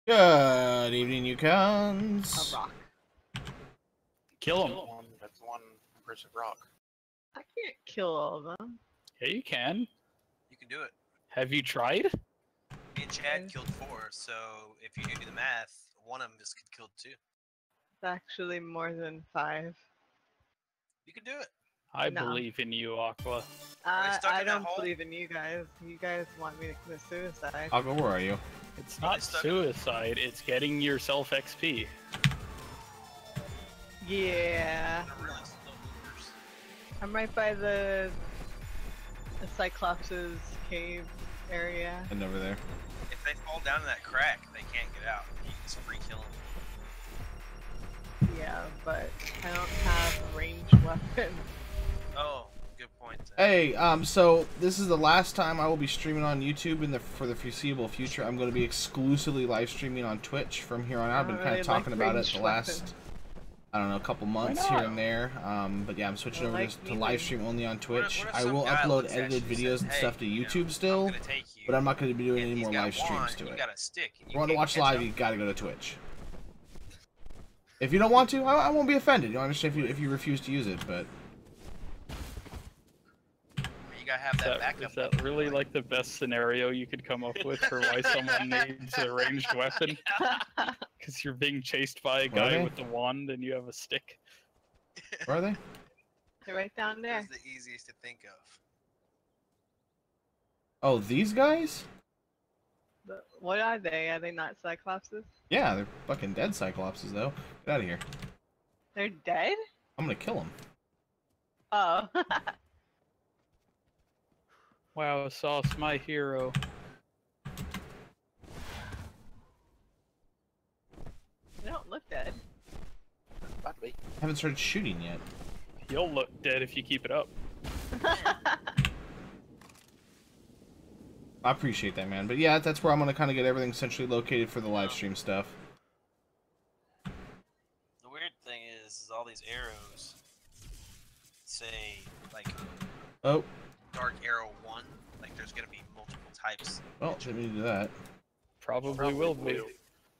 Good evening, you A cons. rock. Kill him. That's one impressive rock. I can't kill all of them. Yeah, you can. You can do it. Have you tried? Me and Chad killed 4, so if you do the math, one of them just killed 2. It's actually more than 5. You can do it. I No. believe in you, Aqua. stuck I in that don't hole? believe in you guys. You guys want me to commit suicide. I'll go. Where are you? It's not stuck in- suicide, it's getting yourself XP. Yeah. They're really slow movers. I'm right by the Cyclops' cave area. And over there. If they fall down in that crack, they can't get out. You can just free kill them. Yeah, but I don't have ranged weapons. Oh, good point. Hey, so this is the last time I will be streaming on YouTube for the foreseeable future. I'm going to be exclusively live streaming on Twitch from here on out. I've been kind of talking about it the last, I don't know, couple months here and there. But yeah, I'm switching over to live stream only on Twitch. What if I some will guy upload looks at edited you and videos says, and "Hey, stuff to you know, YouTube I'm still, gonna take you, but I'm not going to be doing and any he's more got live streams wand, to you it. got a stick, and If you want to can't watch catch live, up. you got to go to Twitch. If you don't want to, I won't be offended. You know, I understand if you refuse to use it, but You gotta have that backup. Is that really like the best scenario you could come up with for why someone needs a ranged weapon? Because you're being chased by a Where are guy they? with a wand and you have a stick. where are they? They're right down there. That's the easiest to think of. Oh, these guys? But what are they? Are they not Cyclopses? Yeah, they're fucking dead Cyclopses, though. Get out of here. They're dead? I'm gonna kill them. Oh. Wow, Sauce, my hero. They don't look dead. About to be. Haven't started shooting yet. You'll look dead if you keep it up. I appreciate that, man. But yeah, that's where I'm gonna kind of get everything centrally located for the live stream stuff. The weird thing is all these arrows say like Oh, dark arrow 1. Like there's gonna be multiple types. well, didn't mean to do that. Probably will be.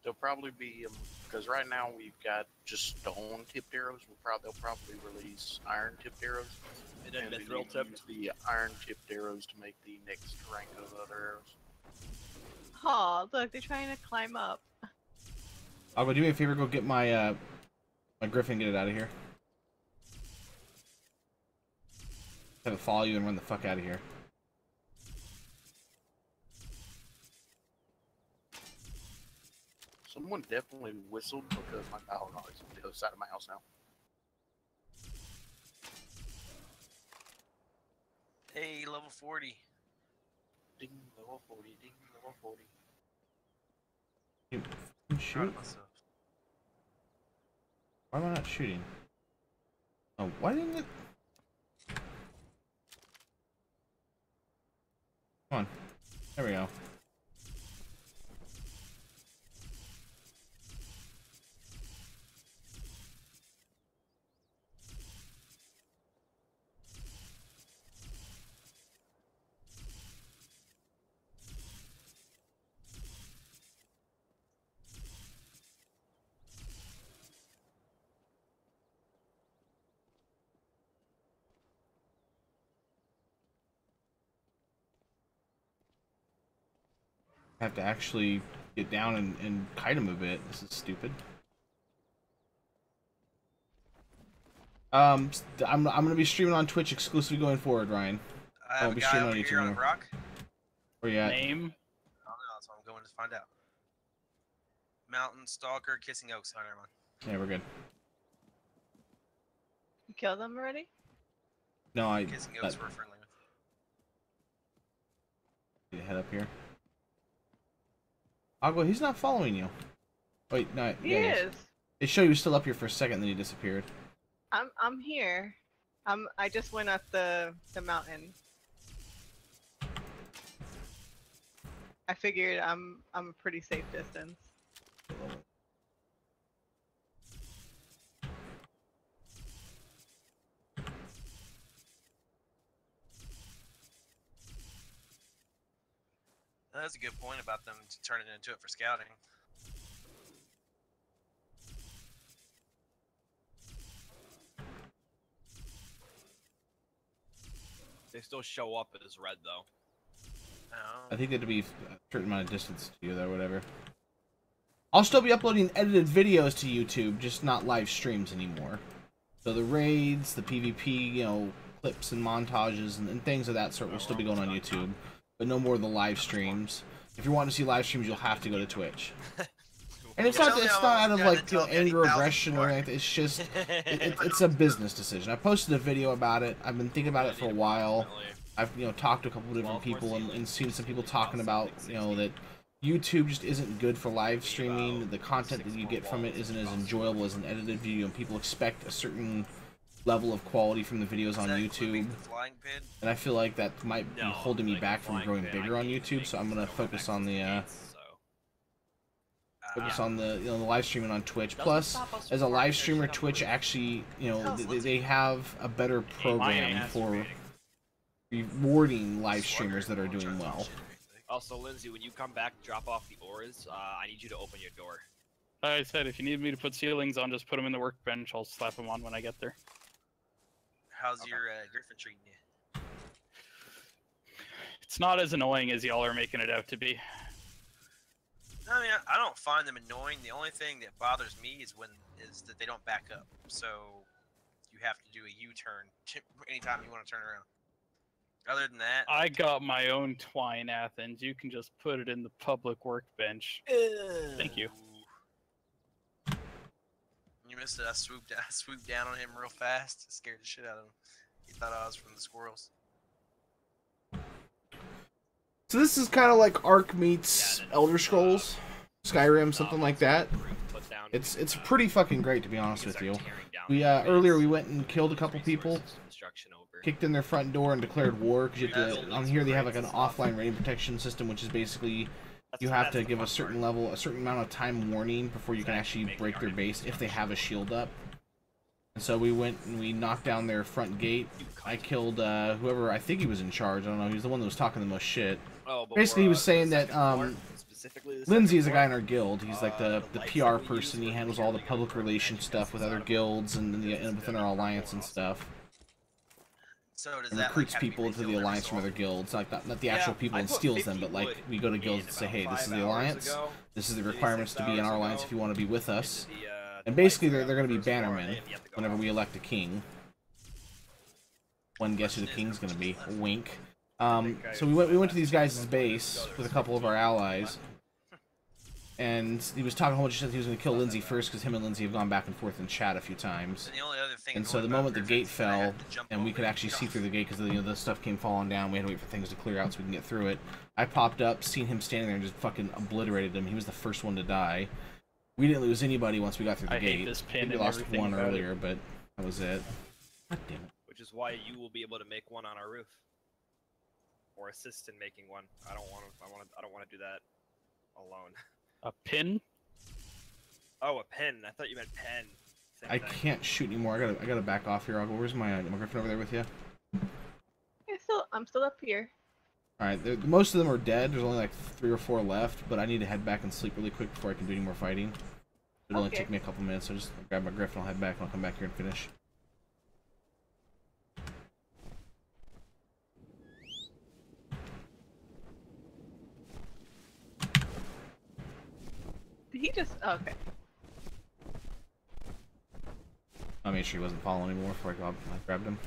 They'll probably be because right now we've got just stone tipped arrows. They'll probably release iron tipped arrows. It doesn't And mithril then tipped. use the iron tipped arrows to make the next rank of other arrows. Oh, look, they're trying to climb up. I'll go do me a favor. Go get my my griffin. Get it out of here. Have it follow you and run the fuck out of here. Someone definitely whistled because my oh no, it's on the other side of my house now. Hey, level 40. Ding level 40, ding level 40. You Proud shoot. of myself. Why am I not shooting? Oh, why didn't it? Come on. There we go. I have to actually get down and kite him a bit. This is stupid. I'm gonna be streaming on Twitch exclusively going forward, Ryan. I have I'll a be guy streaming over on here YouTube on the now. rock. Where you at? Name? I don't know, so I'm going to find out. Mountain Stalker, Kissing Oaks. Oh, never mind. Yeah, we're good. You killed them already? No, I Kissing Oaks we're friendly with. head up here. Agua, he's not following you. Wait, no, He yeah, is. It showed you were still up here for a second, then he disappeared. I'm here. I just went up the mountain. I figured I'm a pretty safe distance. That's a good point about them turning into it for scouting. They still show up as red though. I think they have to be a certain amount of distance to you, though, whatever. I'll still be uploading edited videos to YouTube, just not live streams anymore. So the raids, the PvP, you know, clips and montages and things of that sort will still be going on YouTube, but no more of the live streams. If you want to see live streams, you'll have to go to Twitch. And it's not out of like, you know, anger, aggression, or anything. It's just it's a business decision. I posted a video about it. I've been thinking about it for a while. I've, you know, talked to a couple of different people and seen some people talking about, you know, that YouTube just isn't good for live streaming. The content that you get from it isn't as enjoyable as an edited video, and people expect a certain level of quality from the videos on YouTube. And I feel like that might be holding me back from growing bigger on YouTube, so I'm gonna focus on the you know, the live streaming on Twitch. Plus, as a live streamer, Twitch actually, you know, they have a better program for rewarding live streamers that are doing well. Also, Lindsay, when you come back to drop off the ores, I need you to open your door. I said, if you need me to put ceilings on, just put them in the workbench. I'll slap them on when I get there. How's your Griffin treating you? It's not as annoying as y'all are making it out to be. I mean, I don't find them annoying. The only thing that bothers me is that they don't back up. So you have to do a U-turn anytime you want to turn around. Other than that, I got my own twine, Athens. You can just put it in the public workbench. Thank you. You missed it. I swooped down on him real fast. Scared the shit out of him. He thought I was from the squirrels. So this is kind of like Ark meets Elder Scrolls, Skyrim, something like that. It's pretty fucking great, to be honest with you. We earlier we went and killed a couple people, kicked in their front door and declared war, because on here they have like an offline rain protection system, which is basically you have to give a certain amount of time warning before you can actually break their base if they have a shield up. And so we went and we knocked down their front gate. I killed whoever, I think he was in charge. I don't know. He was the one that was talking the most shit. Basically, he was saying that Lindsay is a guy in our guild. He's like the PR person. He handles all the public relations stuff with other guilds and within our alliance and stuff. So does and that recruits people into the alliance from other guilds, like not the actual people, and steals them, but like we go to guilds and say, hey, this is the alliance, this is the requirements to be in our alliance if you want to be with us, and basically they're going to be bannermen whenever we elect a king. One guess who the king's going to be. Wink. So we went to these guys' base with a couple of our allies, and he was talking a whole bunch of shit. He was going to kill Lindsay first because him and Lindsay have gone back and forth in chat a few times. And so the moment the gate fell, and we could actually see through the gate because the stuff came falling down, we had to wait for things to clear out so we can get through it. I popped up, seen him standing there, and just fucking obliterated him. He was the first one to die. We didn't lose anybody once we got through the gate. I think we lost one earlier, but that was it. God damn it. Which is why you will be able to make one on our roof, or assist in making one. I don't want to do that alone. A pin? Oh, a pin. I thought you meant pen. I can't shoot anymore. I gotta back off here. I'll go. Where's my Griffin over there with you? I'm still up here. All right. Most of them are dead. There's only like 3 or 4 left, but I need to head back and sleep really quick before I can do any more fighting. It'll only take me a couple minutes, so just grab my Griffin. I'll head back and I'll come back here and finish. Did he just? Oh, okay. I made sure he wasn't following anymore before I grabbed him.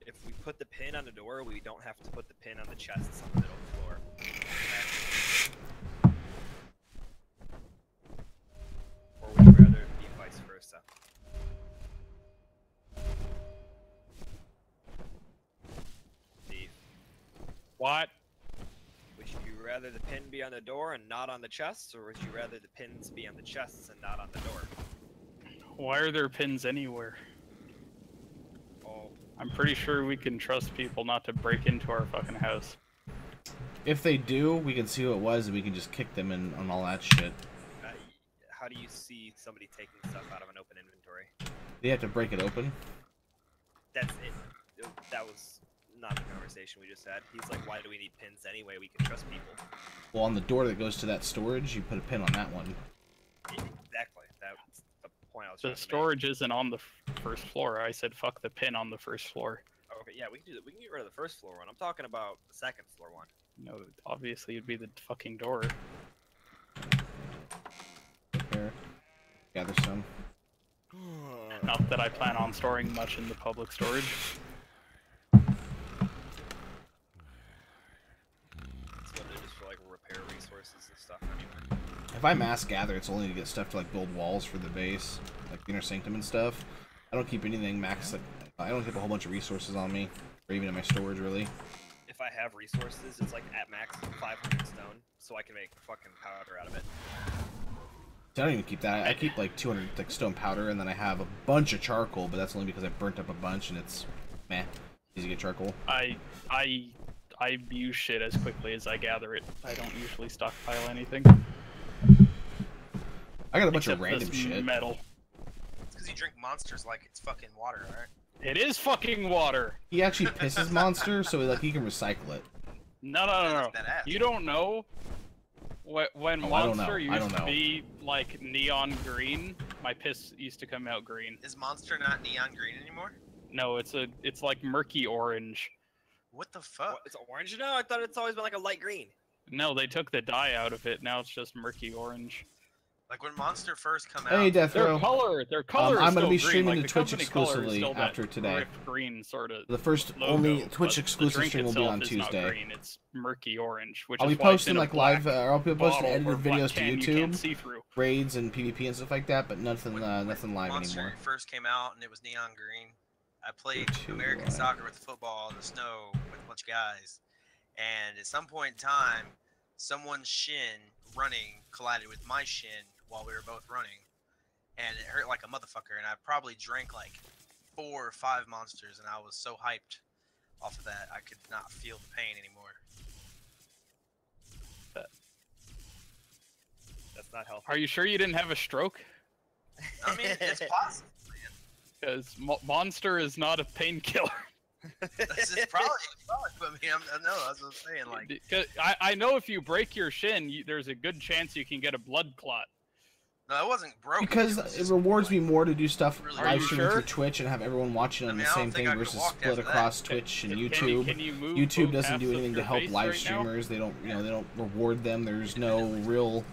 If we put the pin on the door, we don't have to put the pin on the chests on the middle floor. Or would you rather be vice versa? Steve. What? Would you rather the pin be on the door and not on the chests, or would you rather the pins be on the chests and not on the door? Why are there pins anywhere? Oh. I'm pretty sure we can trust people not to break into our fucking house. If they do, we can see who it was and we can just kick them and on all that shit. How do you see somebody taking stuff out of an open inventory? They have to break it open? That's it. That was not the conversation we just had. He's like, why do we need pins anyway? We can trust people. Well, on the door that goes to that storage, you put a pin on that one. Exactly. That's the point I was The trying to storage isn't on the first floor. I said fuck the pin on the first floor. make. Okay, yeah, we can do that. We can get rid of the first floor one. I'm talking about the second floor one. No, obviously it'd be the fucking door. Here. Gather some. Not that I plan on storing much in the public storage. It's literally just for like repair resources and stuff anyway. If I mass gather, it's only to get stuff to like build walls for the base, like the inner sanctum and stuff. I don't keep anything max. Like, I don't keep a whole bunch of resources on me, or even in my storage really. If I have resources, it's like at max 500 stone, so I can make fucking powder out of it. I don't even keep that. I keep like 200 like stone powder, and then I have a bunch of charcoal, but that's only because I burnt up a bunch, and it's meh, easy to get charcoal. I use shit as quickly as I gather it. I don't usually stockpile anything. I got a bunch of Except random this shit. metal. It's because you drink monsters like it's fucking water, alright? It is fucking water. He actually pisses monster, so like he can recycle it. No. That's badass. You don't know. When Oh, I don't Monster know. I used don't to know. be like neon green, my piss used to come out green. Is Monster not neon green anymore? No, it's like murky orange. What the fuck? What, it's orange now? I thought it's always been like a light green. No, they took the dye out of it. Now it's just murky orange. Like when Monster first come out. Hey, Death Their Row. color is I'm gonna be still streaming green. to Like, Twitch the company color is exclusively still that after today. rift green sort of. The first logo, only but Twitch the exclusive drink stream will be itself on is not Tuesday. green, it's murky orange, which I'll is be why it's posting in a like black live, I'll be posting bottle edited or black videos to can you can't YouTube, see through. raids and PvP and stuff like that, but nothing, When nothing live Monster anymore. first came out and it was neon green. I played YouTube American Live. soccer with football in the snow with a bunch of guys, and at some point in time, someone's shin running collided with my shin while we were both running, and it hurt like a motherfucker. And I probably drank like 4 or 5 monsters, and I was so hyped off of that I could not feel the pain anymore. That's not healthy. Are you sure you didn't have a stroke? I mean, it's possible. Because Monster is not a painkiller. It's probably. I mean, I know. That's what I'm saying. Like, 'Cause I know if you break your shin, there's a good chance you can get a blood clot. no, it wasn't broken. Because was it just, rewards me like, more to do stuff really live you streaming sure? through Twitch and have everyone watching I on mean, the I don't same think thing I could versus walk split after that. across Twitch and Can YouTube. you move YouTube both doesn't halves do of anything to your help face live right now? streamers. They don't, they don't reward them. There's no real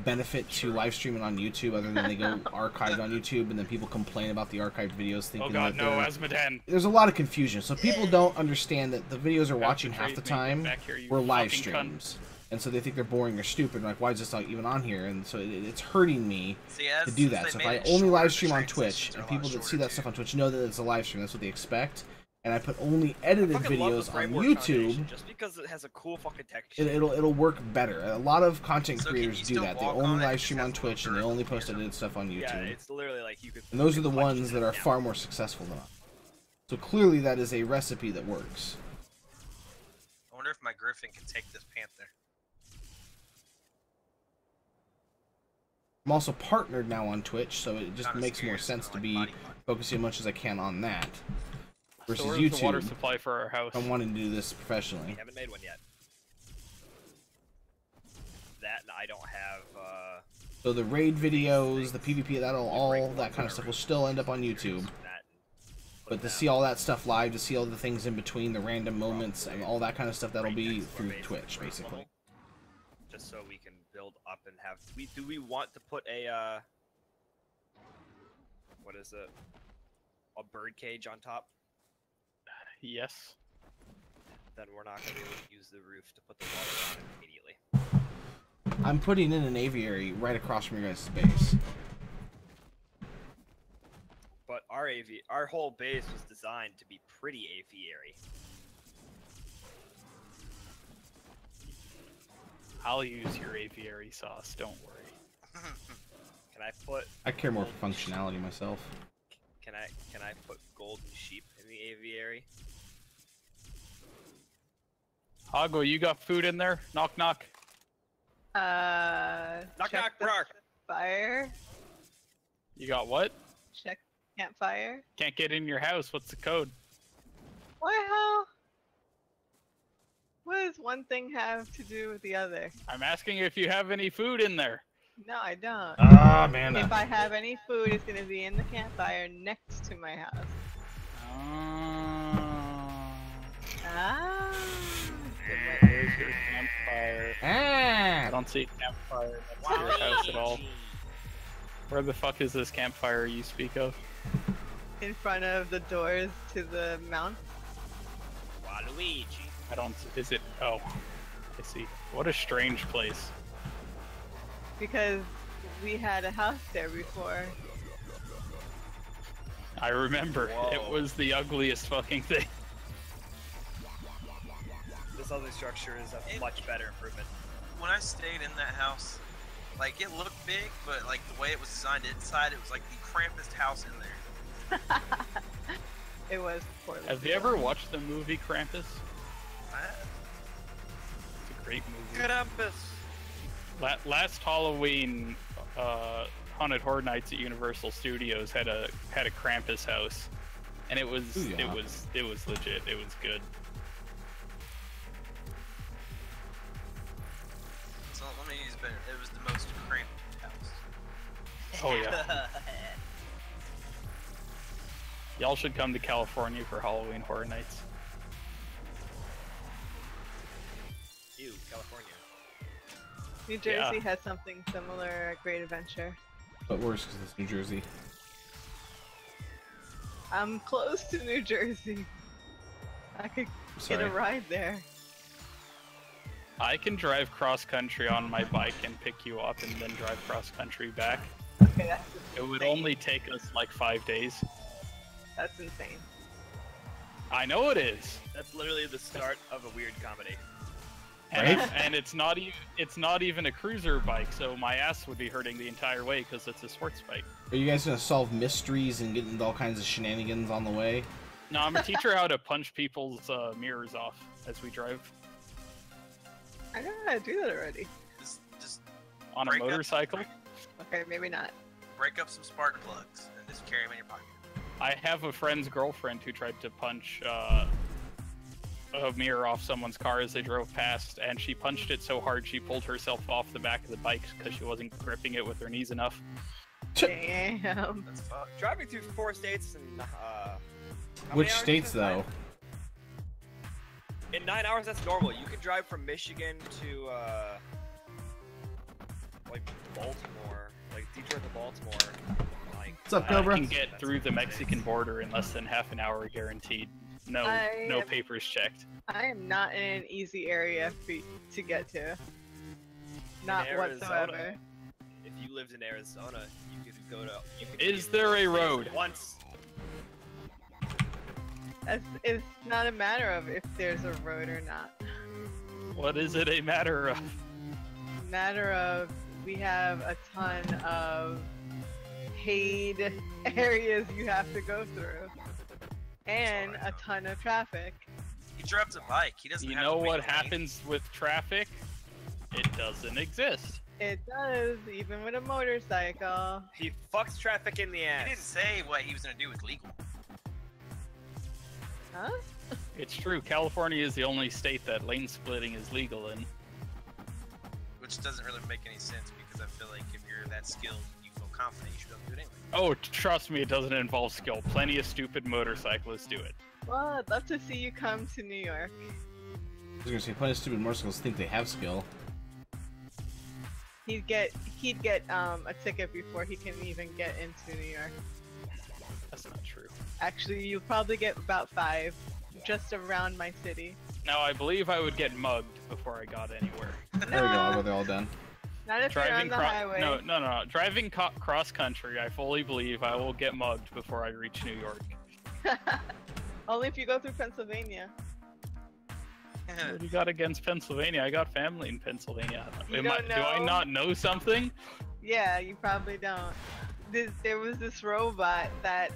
benefit to live streaming on YouTube other than they go archived on YouTube, and then people complain about the archived videos, Oh thinking god, that no, they're... Asmodan. There's a lot of confusion, so people don't understand that the videos are watching Betrayed half the me. time Back here, you were live fucking cunt. streams, and so they think they're boring or stupid. Like, why is this not even on here? And so it's hurting me See, as, to do since that. they So if made I it only shorter, live the stream on transitions Twitch, are and a people lot that see shorter, that stuff too. on Twitch know that it's a live stream. That's what they expect. And I put only edited fucking love videos the on framework YouTube. foundation, just because it has a cool fucking texture. It'll work better. A lot of content So can creators you do still that. They walk only on it? live It stream just on has Twitch and they little only curves post edited stuff on YouTube. Yeah, it's literally like you could. And those are the you could ones that are down. far more successful than us. So clearly that is a recipe that works. I wonder if my Griffin can take this Panther. I'm also partnered now on Twitch, so it just Kinda makes scared, more it's sense kinda to like be body part. focusing as much as I can on that versus So where's the water YouTube. supply for our house? I'm wanting to do this We professionally. haven't made one yet. That and I don't have. So the raid videos, the PvP, that'll all that kind of stuff will still end up on YouTube. That But to see all that stuff live, to see all the things in between, the random moments, and all that kind of stuff, that'll be through Twitch, basically. Just so we can build up and have. Do we want to put a what is it? A bird cage on top? Yes. Then we're not gonna be able to use the roof to put the water on it immediately. I'm putting in an aviary right across from your guys' base. But our whole base was designed to be pretty aviary. I'll use your aviary sauce, don't worry. Can I put? I care more for functionality myself. Can I put golden sheep in the aviary? Hago, you got food in there? Knock knock. Knock check knock, the Brock. fire. You got what? Check campfire. Can't get in your house. What's the code? Well, what does one thing have to do with the other? I'm asking if you have any food in there. No, I don't. Ah, man. If I have any food, it's gonna be in the campfire next to my house. Ah. Where's your campfire? I Ah! don't see a campfire next to your house at all. Where the fuck is this campfire you speak of? In front of the doors to the mount. Waluigi. I don't. Is it? Oh, I see. What a strange place. Because we had a house there before. I remember. Whoa. It was the ugliest fucking thing. This other structure is a much better improvement. When I stayed in that house, like it looked big, but like the way it was designed inside, it was like the crampest house in there. It was poorly. Have you ever watched the movie Krampus? I- It's a great movie. Krampus. Last Halloween, Haunted Horror Nights at Universal Studios had a Krampus house, and it was Ooh, yeah. it was legit. It was good. So let me use better. It was the most cramped house. Oh yeah. Y'all should come to California for Halloween Horror Nights. Ew, California. New Jersey has something similar at Great Adventure. But worse because it's New Jersey. I'm close to New Jersey. I could get Sorry. a ride there. I can drive cross country on my bike and pick you up and then drive cross country back. Okay, that's It would insane. only take us like 5 days. That's insane. I know it is. That's literally the start of a weird comedy. And, Right? and it's not even a cruiser bike, so my ass would be hurting the entire way because it's a sports bike. Are you guys gonna solve mysteries and get into all kinds of shenanigans on the way? No, I'm gonna teach her how to punch people's mirrors off as we drive I know how to do that already. Just on a break up- motorcycle. Okay, maybe not. break up some spark plugs and just carry them in your pocket. I have a friend's girlfriend who tried to punch a mirror off someone's car as they drove past, and she punched it so hard she pulled herself off the back of the bike because she wasn't gripping it with her knees enough. Damn. That's fucked. Driving through 4 states and how Which many hours states is that? though? In 9 hours, that's normal. You can drive from Michigan to like Baltimore, like Detroit to Baltimore. Like, What's up, I Cobra? can get through the Mexican border in less than half an hour guaranteed. No I- papers checked. I am not in an easy area to get to. Not In Arizona. whatsoever. If you lived in Arizona, you could go to. You could Is be there a in road? Once. It's not a matter of if there's a road or not. What is it a matter of? Matter of we have a ton of paid areas you have to go through. And a ton of traffic. He drives a bike. He doesn't You have know to wait what in line. happens with traffic? It doesn't exist. It does, even with a motorcycle. He fucks traffic in the He didn't ass. say what he was gonna do with legal. Huh? It's true. California is the only state that lane splitting is legal in. Which doesn't really make any sense because I feel like if you're that skilled, you feel confident, you should be able to do it anyway. Oh, trust me, it doesn't involve skill. Plenty of stupid motorcyclists do it. Well, I'd love to see you come to New York. I was gonna say, plenty of stupid motorcycles think they have skill. He'd get a ticket before he can even get into New York. That's not true. Actually, you'll probably get about 5 just around my city. Now, I believe I would get mugged before I got anywhere. There we go. I bet they're all done. Not if you're on the highway. No. Driving cross country, I fully believe I will get mugged before I reach New York. Only if you go through Pennsylvania. What do you got against Pennsylvania? I got family in Pennsylvania. You Do I don't know? not know something? Yeah, you probably don't. There was this robot that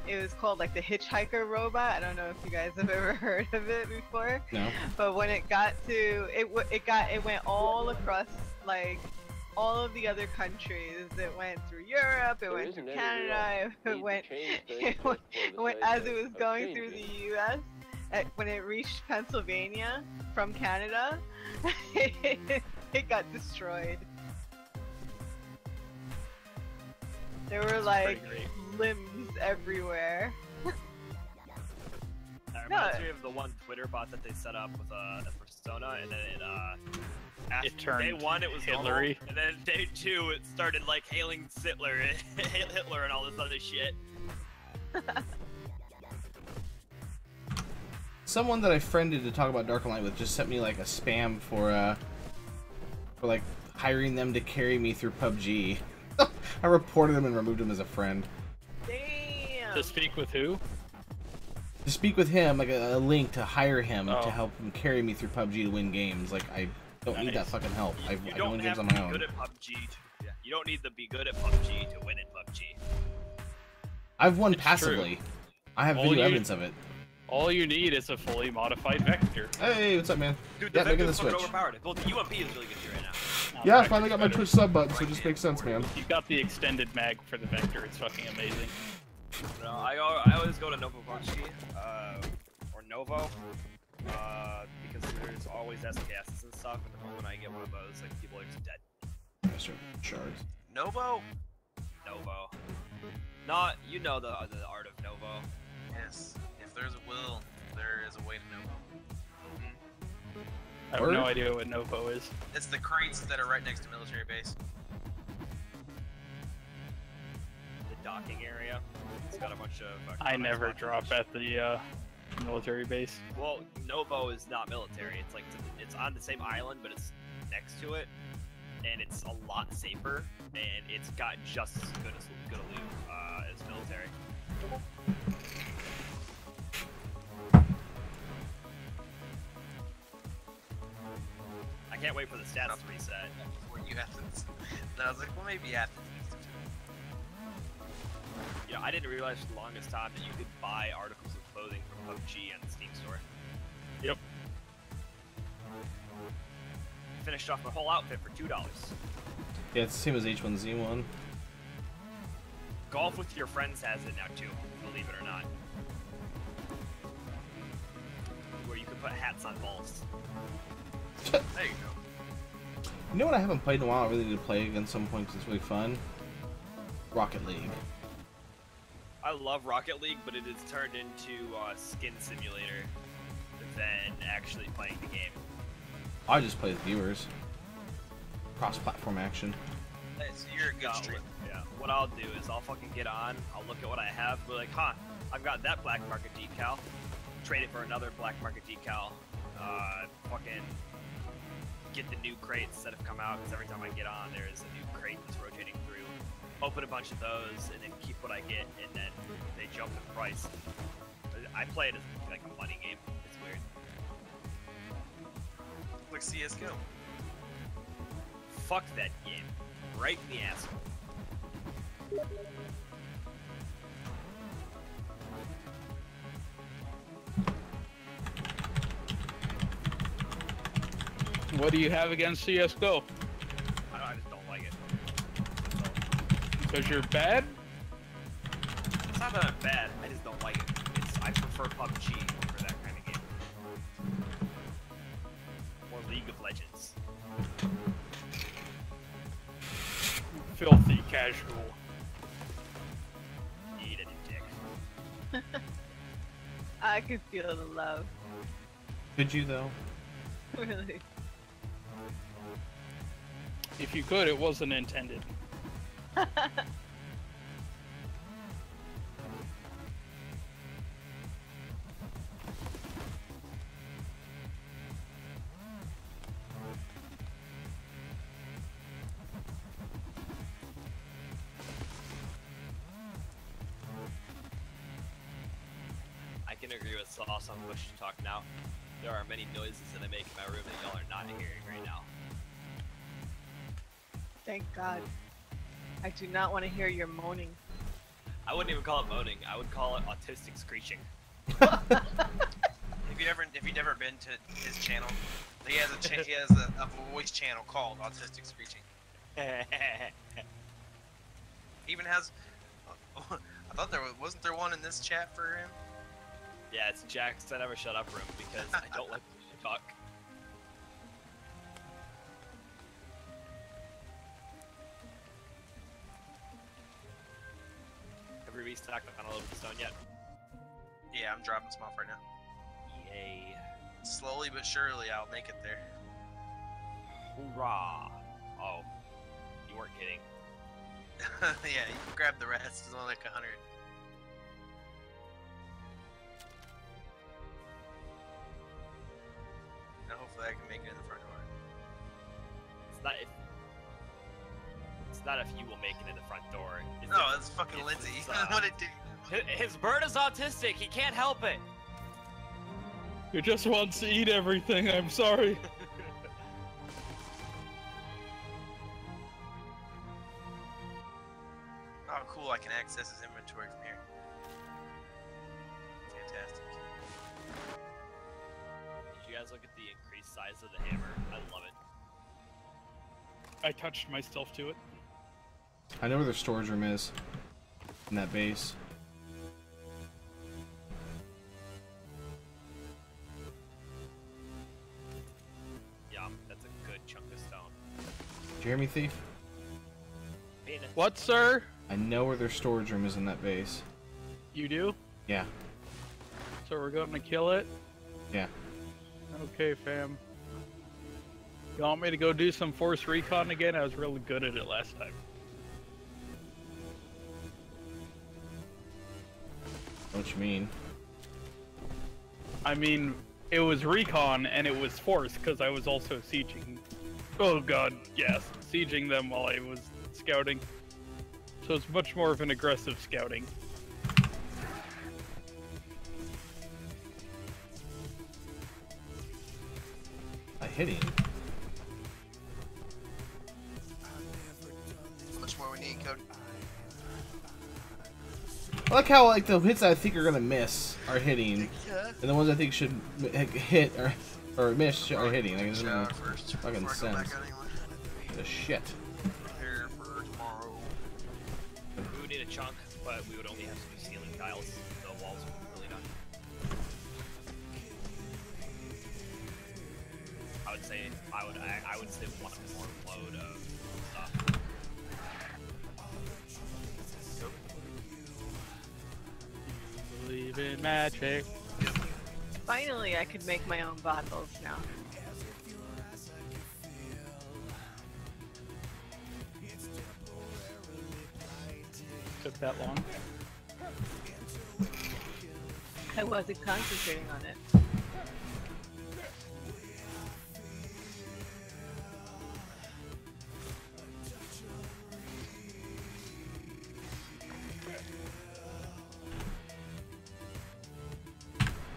it was called like the hitchhiker robot. I don't know if you guys have ever heard of it before. No. But when it got to it went all across like all of the other countries. It went through Europe. It went through Canada. It went as it was going through the U.S. When it reached Pennsylvania from Canada, it got destroyed. There were like limbs everywhere. That reminds me of the one Twitter bot that they set up with a persona, and then it turned day 1 it was Hitlery, normal, and then day 2 it started like hailing Hitler and all this other shit. Someone that I friended to talk about Dark Light with just sent me like a spam for like hiring them to carry me through PUBG. I reported him and removed him as a friend. Damn. To speak with who? To speak with him, like a link to hire him to help him carry me through PUBG to win games. Like, I don't need that fucking help. I can win games on my own. You don't need to be good at PUBG to win in PUBG. I've won passively. True. I have video evidence of it. All you need is a fully modified vector. Hey, what's up, man? Dude, yeah, the making the vector's switch. overpowered. Well, the UMP is really good right now. Yeah, I finally got my Twitch sub button, so it just makes sense, man. You got the extended mag for the vector. It's fucking amazing. No, I always go to Novo Bunchki, or Novo, because there's always SKSs and stuff, and the moment I get one of those, like, people are just dead. Mr. Shards. Novo? Novo. Not, you know the art of Novo. Yes. If there's a will, there is a way to Novo. I have no idea what Novo is. It's the crates that are right next to military base. The docking area. It's got a bunch of... I never drop at the military base. Well, Novo is not military. It's like, it's on the same island, but it's next to it. And it's a lot safer, and it's got just as good a loot as military. I can't wait for the stats to reset. Where you have to... And I was like, well, maybe after these. Yeah, I didn't realize for the longest time that you could buy articles of clothing from PUBG and the Steam store. Yep. Finished off my whole outfit for $2. Yeah, it's the same as H1Z1. Golf with your friends has it now too, believe it or not. Where you can put hats on balls. There you go. You know what I haven't played in a while? I really need to play again some point because it's really fun. Rocket League. I love Rocket League, but it has turned into skin simulator than actually playing the game. I just play with viewers. Cross-platform action. Hey, so you're a good streamer. Yeah. What I'll do is I'll fucking get on. I'll look at what I have. Be like, huh? I've got that black market decal. Trade it for another black market decal. Fucking get the new crates that have come out, because every time I get on, there is a new crate that's rotating through. Open a bunch of those, and then keep what I get, and then they jump in price. I play it as like a money game. It's weird. Like CSGO. Fuck that game. Right in the asshole. What do you have against CSGO? I just don't like it. Because you're bad? It's not that I'm bad, I just don't like it. I prefer PUBG over that kind of game. Or League of Legends. Filthy casual. Eat a dick. I could feel the love. Could you, though? Really. If you could, it wasn't intended. I can agree with Sauce on Push to Talk now. There are many noises that I make in my room that y'all are not hearing right now. Thank God. I do not want to hear your moaning. I wouldn't even call it moaning. I would call it autistic screeching. Have you never been to his channel? He has a voice channel called Autistic Screeching. He even has. I thought wasn't there one in this chat for him? Yeah, it's Jack's I Never Shut Up room because I don't like to talk. stacked on a little bit of stone yet? Yeah, I'm dropping some off right now. Yay. Slowly but surely, I'll make it there. Hoorah! Oh, you weren't kidding. Yeah, you can grab the rest. It's only like 100. Now hopefully I can make it in the front door. It's not if you will make it in the front door. No, that's fucking Lindsay. What it do? His bird is autistic. He can't help it. He just wants to eat everything. I'm sorry. Oh, cool! I can access his inventory from here. Fantastic. Did you guys look at the increased size of the hammer? I love it. I touched myself to it. I know where their storage room is. In that base. Yeah, that's a good chunk of stone. Jeremy Thief? What, sir? I know where their storage room is in that base. You do? Yeah. So we're going to kill it? Yeah. Okay, fam. You want me to go do some force recon again? I was really good at it last time. What you mean? I mean, it was recon and it was force because I was also sieging. Oh god, yes. Sieging them while I was scouting. So it's much more of an aggressive scouting. A hitting. How much more we need, Cody? I like how like the hits that I think are gonna miss are hitting, and the ones I think should hit or miss are hitting. Like, it doesn't make fucking sense. The shit. Here for tomorrow. We would need a chunk, but we would only have some ceiling tiles. The walls are really done. I would say I would say one more load of stuff. Believe in magic. Finally, I could make my own bottles now. Took that long. I wasn't concentrating on it.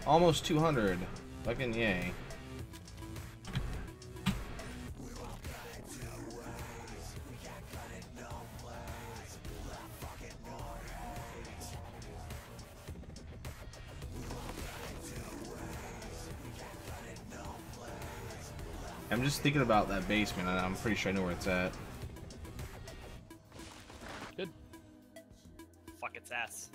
Almost 200. Fucking yay. I'm just thinking about that basement, and I'm pretty sure I know where it's at. Good. Fuck its ass.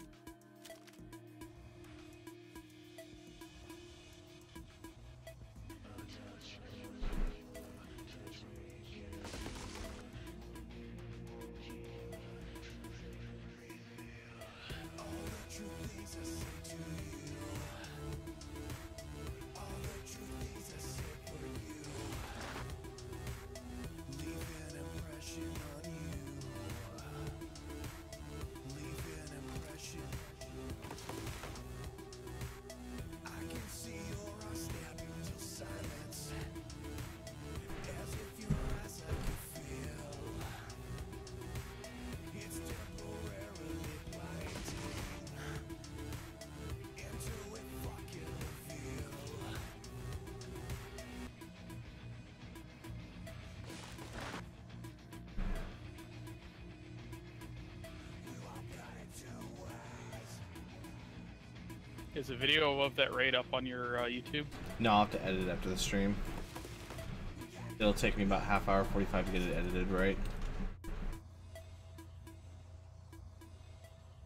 Is a video of that raid up on your YouTube? No, I'll have to edit it after the stream. It'll take me about half hour, 45 to get it edited right.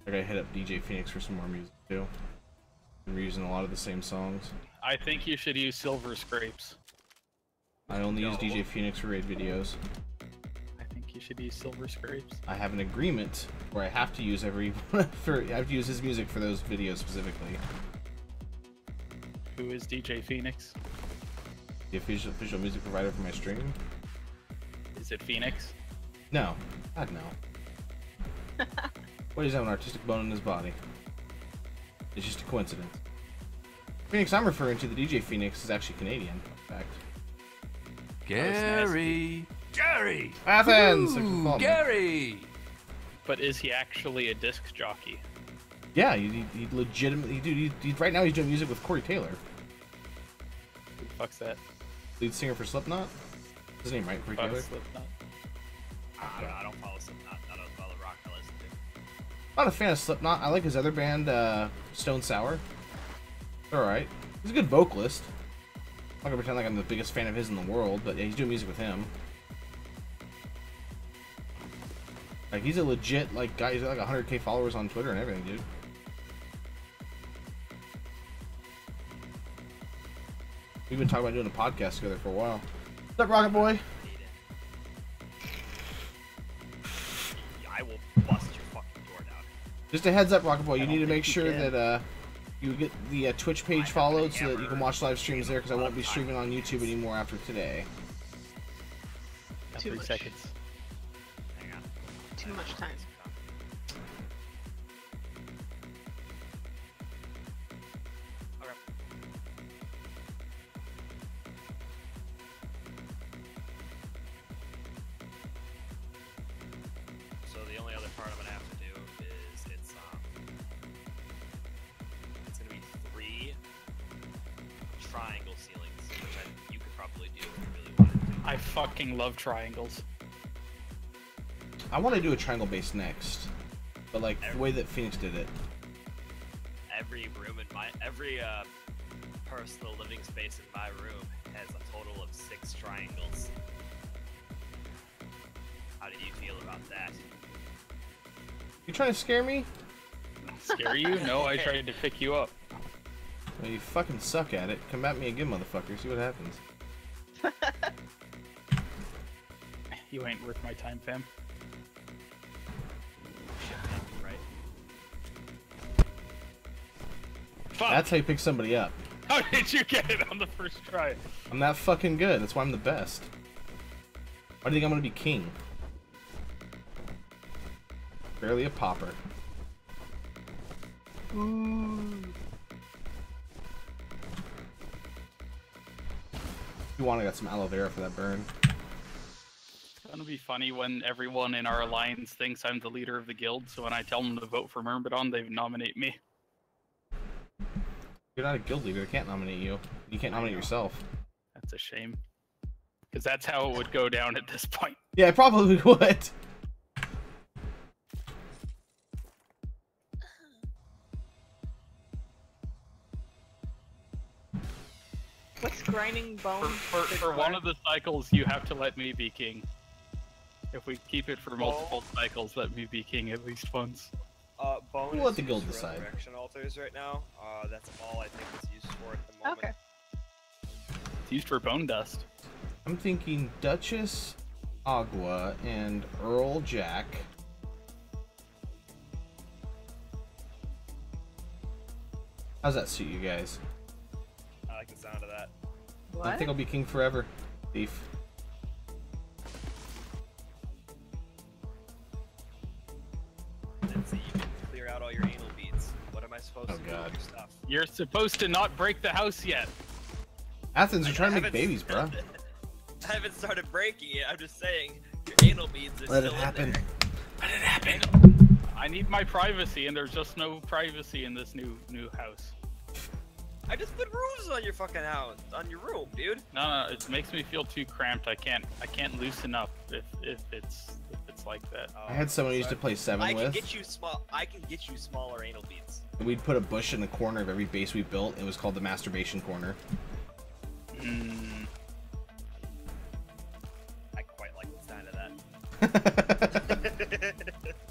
I gotta hit up DJ Phoenix for some more music too. We're using a lot of the same songs. I think you should use Silver Scrapes. I only use DJ Phoenix for raid videos. I think you should use Silver Scrapes. I have an agreement where I have to use I have to use his music for those videos specifically. Who is DJ Phoenix? The official music provider for my stream. Is it Phoenix? No. God, no. What is that? An artistic bone in his body? It's just a coincidence. Phoenix I'm referring to, the DJ Phoenix, is actually Canadian, in fact. Gary! Gary! Athens! Ooh, Gary! But is he actually a disc jockey? Yeah, he legitimately, dude, right now he's doing music with Corey Taylor. Who the fuck's that? Lead singer for Slipknot? His name, right? Corey Taylor? Slipknot. I don't follow Slipknot. I don't follow rock I listen to. Not a fan of Slipknot. I like his other band, Stone Sour. They're alright. He's a good vocalist. I'm not gonna pretend like I'm the biggest fan of his in the world, but yeah, he's doing music with him. Like, he's a legit, like, guy. He's got like 100K followers on Twitter and everything, dude. We've been talking about doing a podcast together for a while. What's up, Rocket Boy? I will bust your fucking door down. Just a heads up, Rocket Boy. You need to make sure that you get the Twitch page followed so that you can watch live streams there, because I won't be streaming on YouTube anymore after today. 3 seconds. Hang on. Too much time. Okay. So the only other part I'm gonna have to do is it's gonna be 3 triangle ceilings, which you could probably do if you really wanted to. I fucking love triangles. I want to do a triangle base next, but like the way that Phoenix did it. Every room in my personal living space in my room has a total of 6 triangles. How do you feel about that? You trying to scare me? Scare you? No, I tried to pick you up. Well, you fucking suck at it. Come at me again, motherfucker. See what happens. You ain't worth my time, fam. Shit, man, right? Fuck! That's how you pick somebody up. How did you get it on the first try? I'm that fucking good. That's why I'm the best. Why do you think I'm gonna be king? Barely a popper. Ooh. If you want, I got some aloe vera for that burn. It's gonna be funny when everyone in our alliance thinks I'm the leader of the guild, so when I tell them to vote for Myrmidon, they nominate me. You're not a guild leader. They can't nominate you. You can't nominate yourself. That's a shame. Because that's how it would go down at this point. Yeah, it probably would. What's grinding bones? For one of the cycles, you have to let me be king. If we keep it for multiple cycles, let me be king at least once. Bone We'll let is the guild used for decide. resurrection altars right now. That's all I think it's used for at the moment. Okay. It's used for bone dust. I'm thinking Duchess, Agua, and Earl Jack. How's that suit you guys? I like the sound of that. What? I think I'll be king forever. Thief. Let's see, you can clear out all your anal beads. What am I supposed Oh, to do God. with your stuff? You're supposed to not break the house yet. Athens, you're I trying to make haven't- babies, bro. I haven't started breaking it. I'm just saying your anal beads are Let it still happen. in there. Let it happen. I need my privacy, and there's just no privacy in this new house. I just put roofs on your fucking house, on your room, dude. No, it makes me feel too cramped. I can't loosen up if it's like that. I had someone I used to play Seven I can with. get you small. I can get you smaller anal beads. And we'd put a bush in the corner of every base we built. It was called the masturbation corner. Mm, I quite like the sound of that.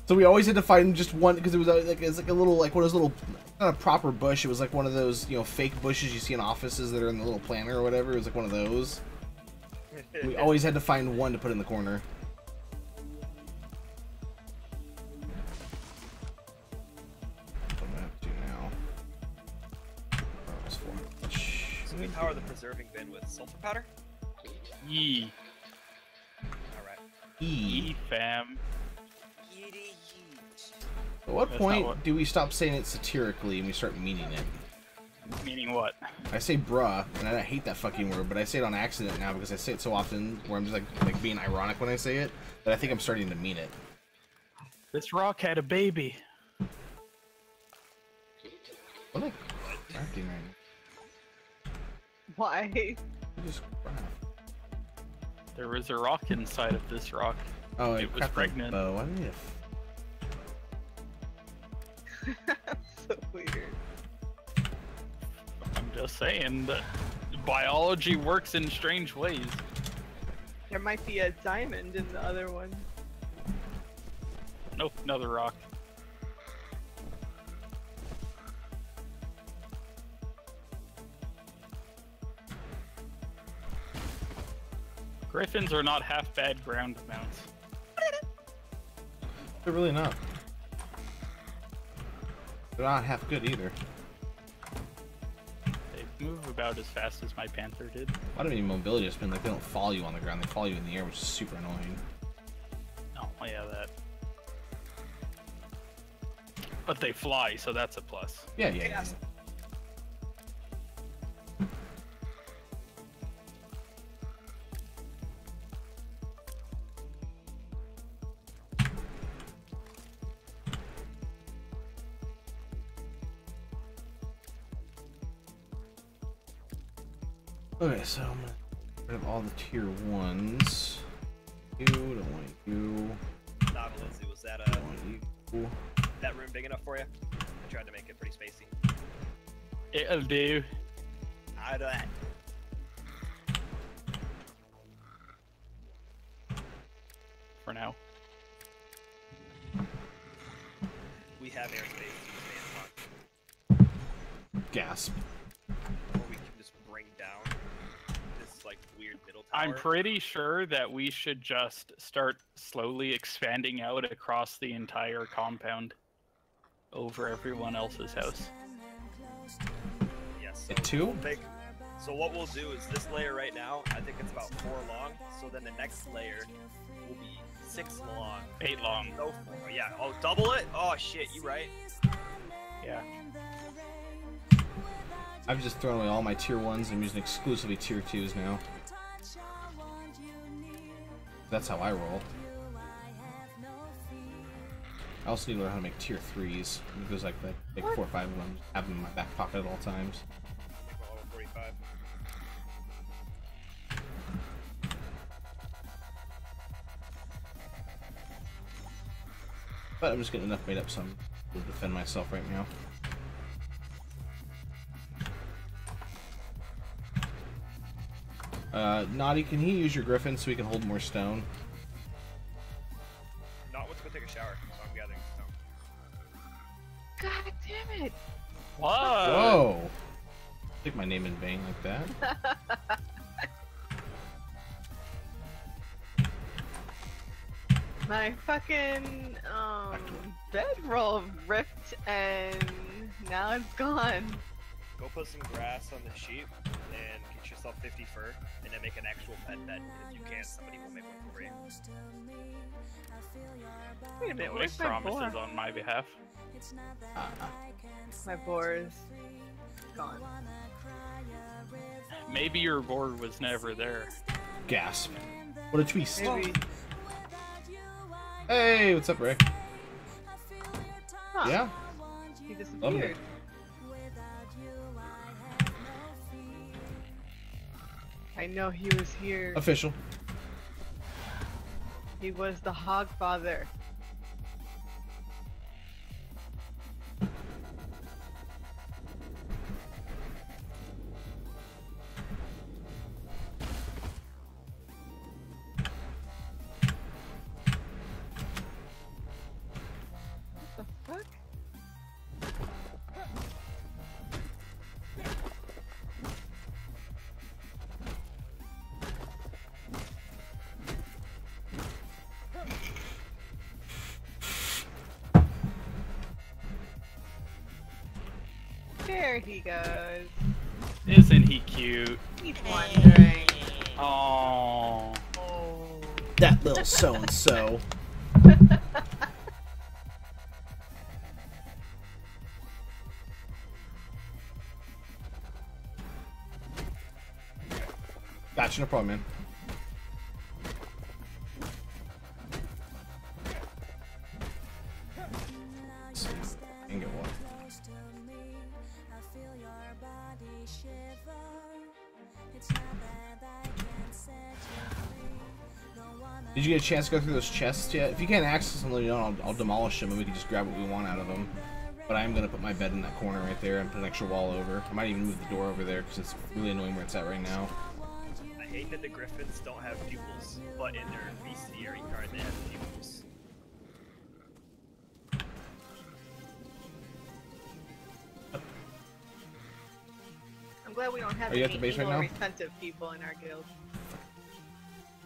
So we always had to find just one, because it was like a little, like one of those little, not a proper bush. It was like one of those, you know, fake bushes you see in offices that are in the little planter or whatever. It was like one of those. We always had to find one to put in the corner. power the preserving bin with sulfur powder? Yee. Alright. Yee, fam. At what That's point not what- do we stop saying it satirically and we start meaning it? Meaning what? I say bruh, and I hate that fucking word, but I say it on accident now because I say it so often where I'm just like being ironic when I say it, that I think I'm starting to mean it. This rock had a baby. What am I crafting right now? Why? I just craft. There was a rock inside of this rock. Oh, It was pregnant. Bow. Why did So weird. I'm just saying that biology works in strange ways. There might be a diamond in the other one. Nope, another rock. Griffins are not half bad ground mounts. They're really not. They're not half good either. They move about as fast as my panther did. A lot of mobility has been like they don't follow you on the ground, they follow you in the air, which is super annoying. Oh, yeah, that. But they fly, so that's a plus. Yeah. Okay, so I'm gonna get rid of all the tier 1s. You, don't want you. Nah, but Lindsay, was that Don't want you. that room big enough for you? I tried to make it pretty spacey. It'll do. I'd that. For now. We have airspace to stand on, Gasp. or we can just bring down this like weird middle tower. I'm pretty sure that we should just start slowly expanding out across the entire compound over everyone else's house. Yes. At 2? So what we'll do is this layer right now, I think it's about 4 long. So then the next layer will be 6 long. 8 long. No, 4. Yeah. Oh, double it? Oh shit, you right. Yeah. I've just thrown away all my tier 1s. I'm using exclusively tier 2s now. That's how I roll. I also need to learn how to make tier 3s. Because like 4 or 5 of them, have them in my back pocket at all times. Level 45. But I'm just getting enough made up so I'm able to defend myself right now. Naughty, can he use your griffin so we can hold more stone? Not what's gonna take a shower, so I'm gathering stone. God damn it! What? Whoa! Take my name in vain like that. My fucking bedroll ripped and now it's gone. Go put some grass on the sheep and get yourself 50 fur, and then make an actual pet bed. If you can't, somebody will make one for free. Wait a minute, Make where's my promises boar? on my behalf. My boar is gone. Maybe your board was never there. Gasp. What a twist. Maybe. Hey, what's up, Ray? Huh, Yeah? he Love disappeared. it. I know he was here. Official. He was the Hogfather. What the fuck? There he goes. Isn't he cute? He's wondering. Oh. That little so-and-so. Gotcha, no problem, man. And get one. Did you get a chance to go through those chests yet? If you can't access them, let me know. I'll demolish them and we can just grab what we want out of them. But I am going to put my bed in that corner right there and put an extra wall over. I might even move the door over there because it's really annoying where it's at right now. I hate that the Griffins don't have pupils, but in their bestiary card they have pupils. I'm glad we don't have Are you any at the base right anal now? retentive people in our guild.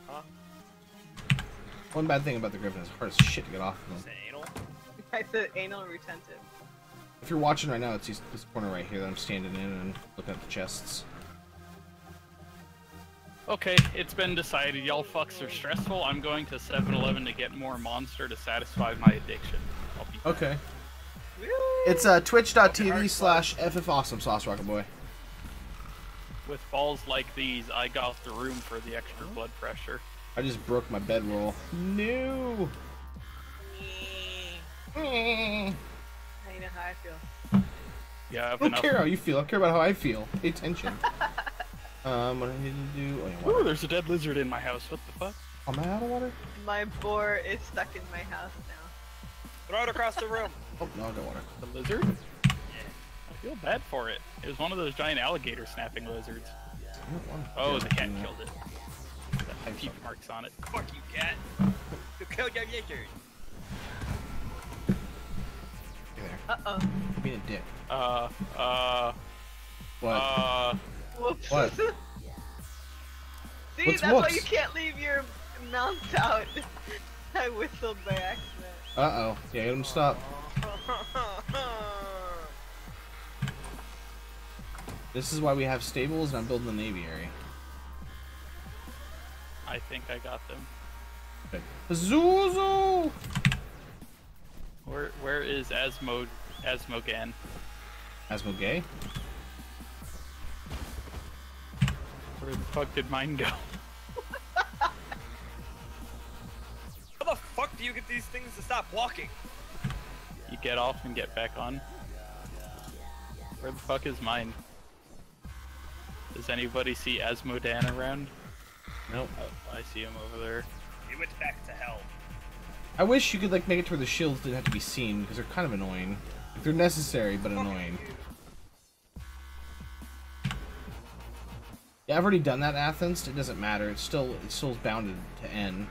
Huh? One bad thing about the Griffin is hard as shit to get off of Is them. it anal? I said anal retentive. If you're watching right now, it's this corner right here that I'm standing in and looking at the chests. Okay, it's been decided. Y'all fucks are stressful. I'm going to 7-Eleven to get more monster to satisfy my addiction. I'll be back. Okay. Woo! It's twitch.tv/FFAwesome, Sauce Rocket Boy. With balls like these, I got the room for the extra blood pressure. I just broke my bedroll. No. Now you know how I feel. Yeah, I have I don't enough. care how you feel. I care about how I feel. Pay attention. What I need to do? Oh, yeah, Ooh, water. there's a dead lizard in my house. What the fuck? Am I out of water? My boar is stuck in my house now. Throw it across the room. Oh, no, I got water. The lizard? I feel bad for it. It was one of those giant alligator snapping lizards. Oh, the cat killed it. That had teeth marks on it. Fuck you, cat. You killed your lizard. Hey there. Uh-oh. Being a dick. What? Whoops. What? See, What's that's why whoops? you can't leave your mount out. I whistled by accident. Uh-oh. Yeah, get him to stop. This is why we have stables and I'm building an aviary. I think I got them. Okay. Zuzu! Where is Asmogan? Asmogay? Where the fuck did mine go? How the fuck do you get these things to stop walking? You get off and get back on. Where the fuck is mine? Does anybody see Asmodan around? Nope. Oh, I see him over there. He went back to hell. I wish you could like make it to where the shields didn't have to be seen because they're kind of annoying. Like, they're necessary but annoying. Yeah, I've already done that, Athens. It doesn't matter. It's still bounded to N.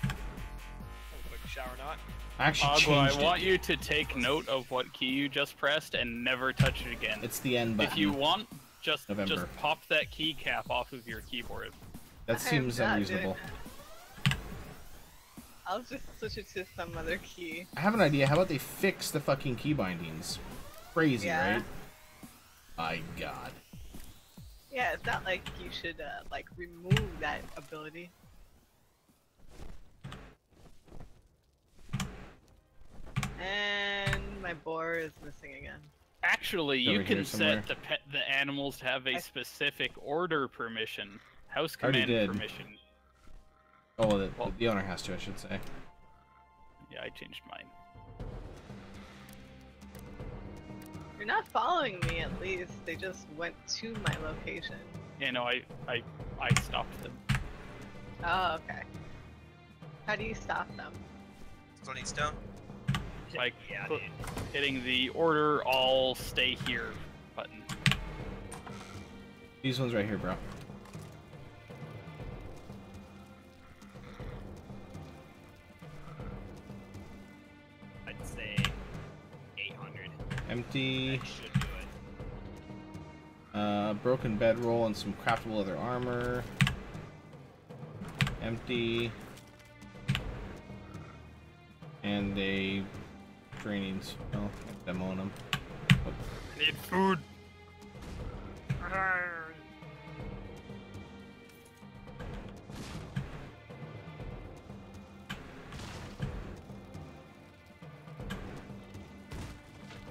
Quick shower not. I actually Agua, changed I want it. you to take note of what key you just pressed and never touch it again. It's the N button. If you want, just November. pop that keycap off of your keyboard. That seems I'm not unreasonable. doing that. I'll just switch it to some other key. I have an idea. How about they fix the fucking key bindings? Crazy, Yeah. right? My God. Yeah, it's not like you should like remove that ability. And my boar is missing again. Actually, you Over here can somewhere. set the animals to have a specific order permission, house Already command did. permission. Oh, well, the owner has to, I should say. Yeah, I changed mine. You're not following me at least. They just went to my location. Yeah, no, I stopped them. Oh, okay. How do you stop them? Still need stone? Like Yeah, put- dude. hitting the order all stay here button. These ones right here, bro. I'd say 800. Empty. That should do it. Broken bedroll and some craftable leather armor. Empty. And a training spell. Demoing them. I need food.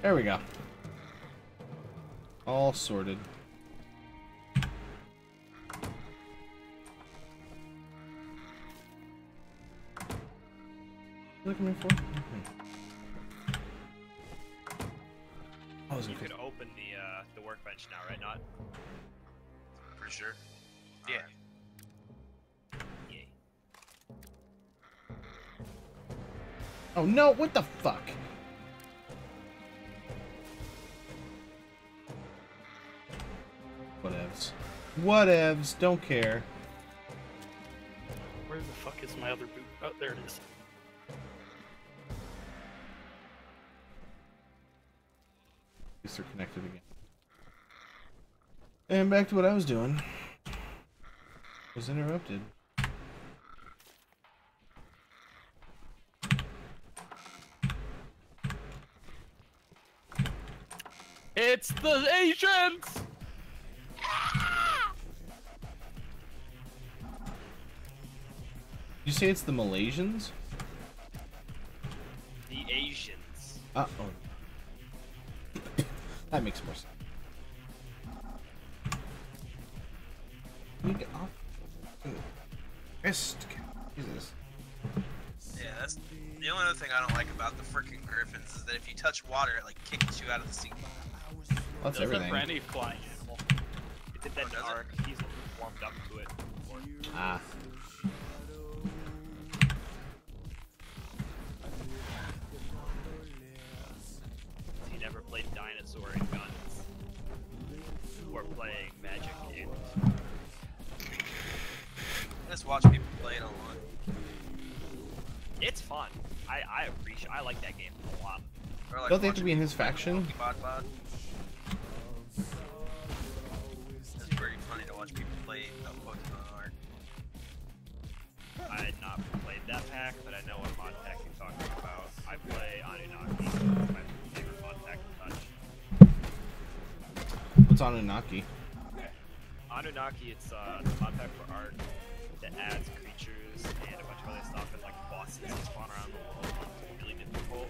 There we go. All sorted. Looking me for? I was You could open the workbench now, right? Not For sure. Yeah. yay. Oh no! What the fuck? Whatevs. Whatevs. Don't care. Where the fuck is my other boot? Oh, there it is. At least they're connected again. And back to what I was doing. Was interrupted. It's the Asians! You say it's the Malaysians? The Asians. Oh. That makes more sense. Can you get off? Wrist. Jesus. Yeah, that's the only other thing I don't like about the freaking Griffins is that if you touch water, it like kicks you out of the seat. That's Doesn't everything. for any flying animal. It did that Oh, in does it? Ark. He's warmed up to it before. Ah. He never played Dinosaur and Guns. Or playing Magic games. Just watch people play it online. It's fun. I like that game a lot. Or like Don't they have to watching be in his people play faction? Pokemon. It's pretty funny to watch people play Pokemon Arc. I had not played that pack, but I know what mod pack you're talking about. I play Anunnaki. It's my favorite mod pack to touch. What's Anunnaki? Anunnaki, it's a mod pack for art that adds creatures and a bunch of other stuff and like bosses that spawn around the world. It's really difficult.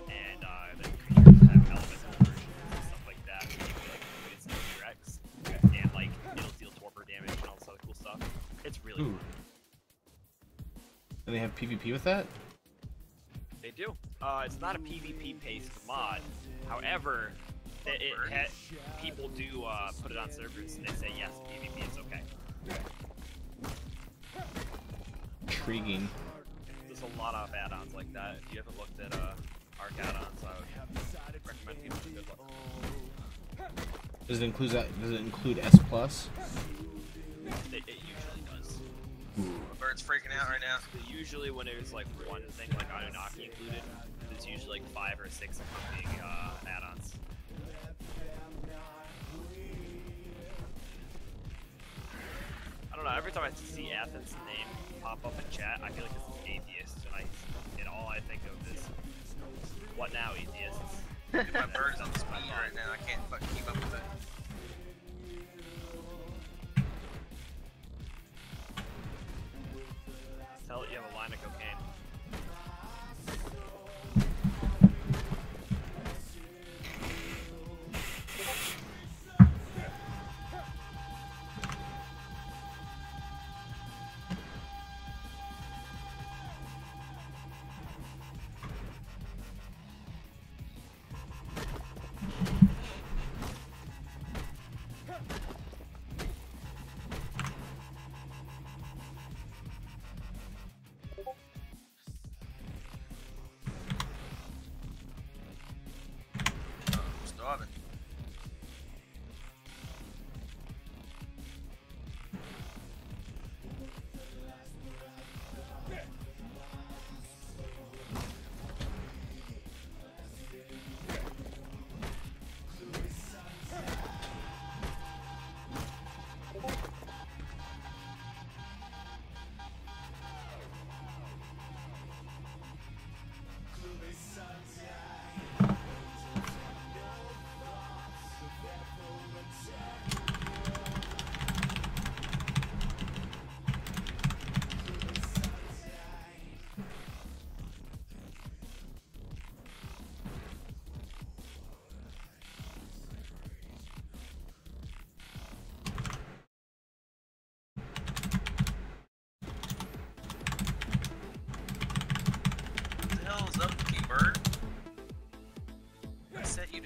And the creatures have elemental versions and stuff like that. You can like put in some T-Rex. And like it'll deal torpor damage and all this other cool stuff. It's really Ooh. fun. And they have PvP with that? They do. It's not a PvP based mod. However, people do put it on servers and they say yes, PvP is okay. Intriguing. There's a lot of add-ons like that. If you haven't looked at Arc add-ons, I would recommend people to good look. Does it include that? Does it include S Plus? It usually does. Bird's freaking out right now. Usually when there's like one thing like Anunnaki included, there's usually like 5 or 6 accompanying add-ons. I don't know, every time I see Athens' name pop up in chat, I feel like it's an atheist, and all I think of is, what now, atheists? Dude, my bird's on speed right now. I can't fucking keep up with it. Tell it you have a line of cocaine.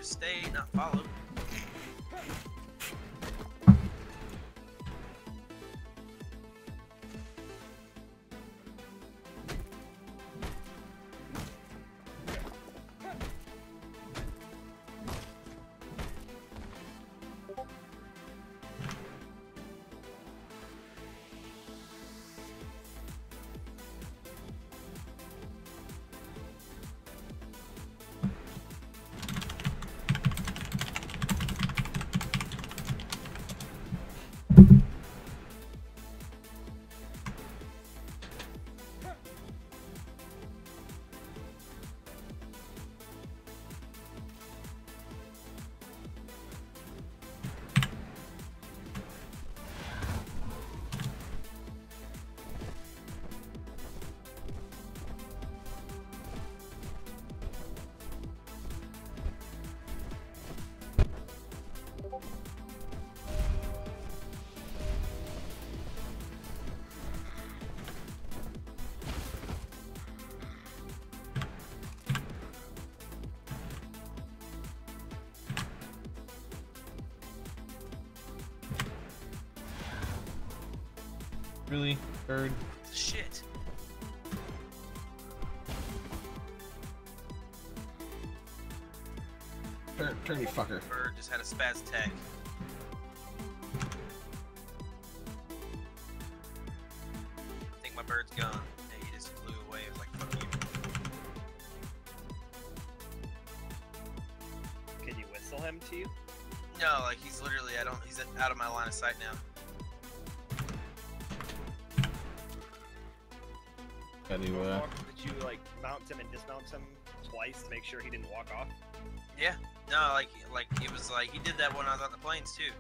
stay, not follow. Really? Bird? Shit. Turn, you fucker. Bird just had a spaz attack. I think my bird's gone. Yeah, he just flew away. It was like, fuck you. Can you whistle him to you? No, like he's literally, he's out of my line of sight now. Did Did you like mount him and dismount him twice to make sure he didn't walk off? Yeah. No, like it was like he did that when I was on the planes too.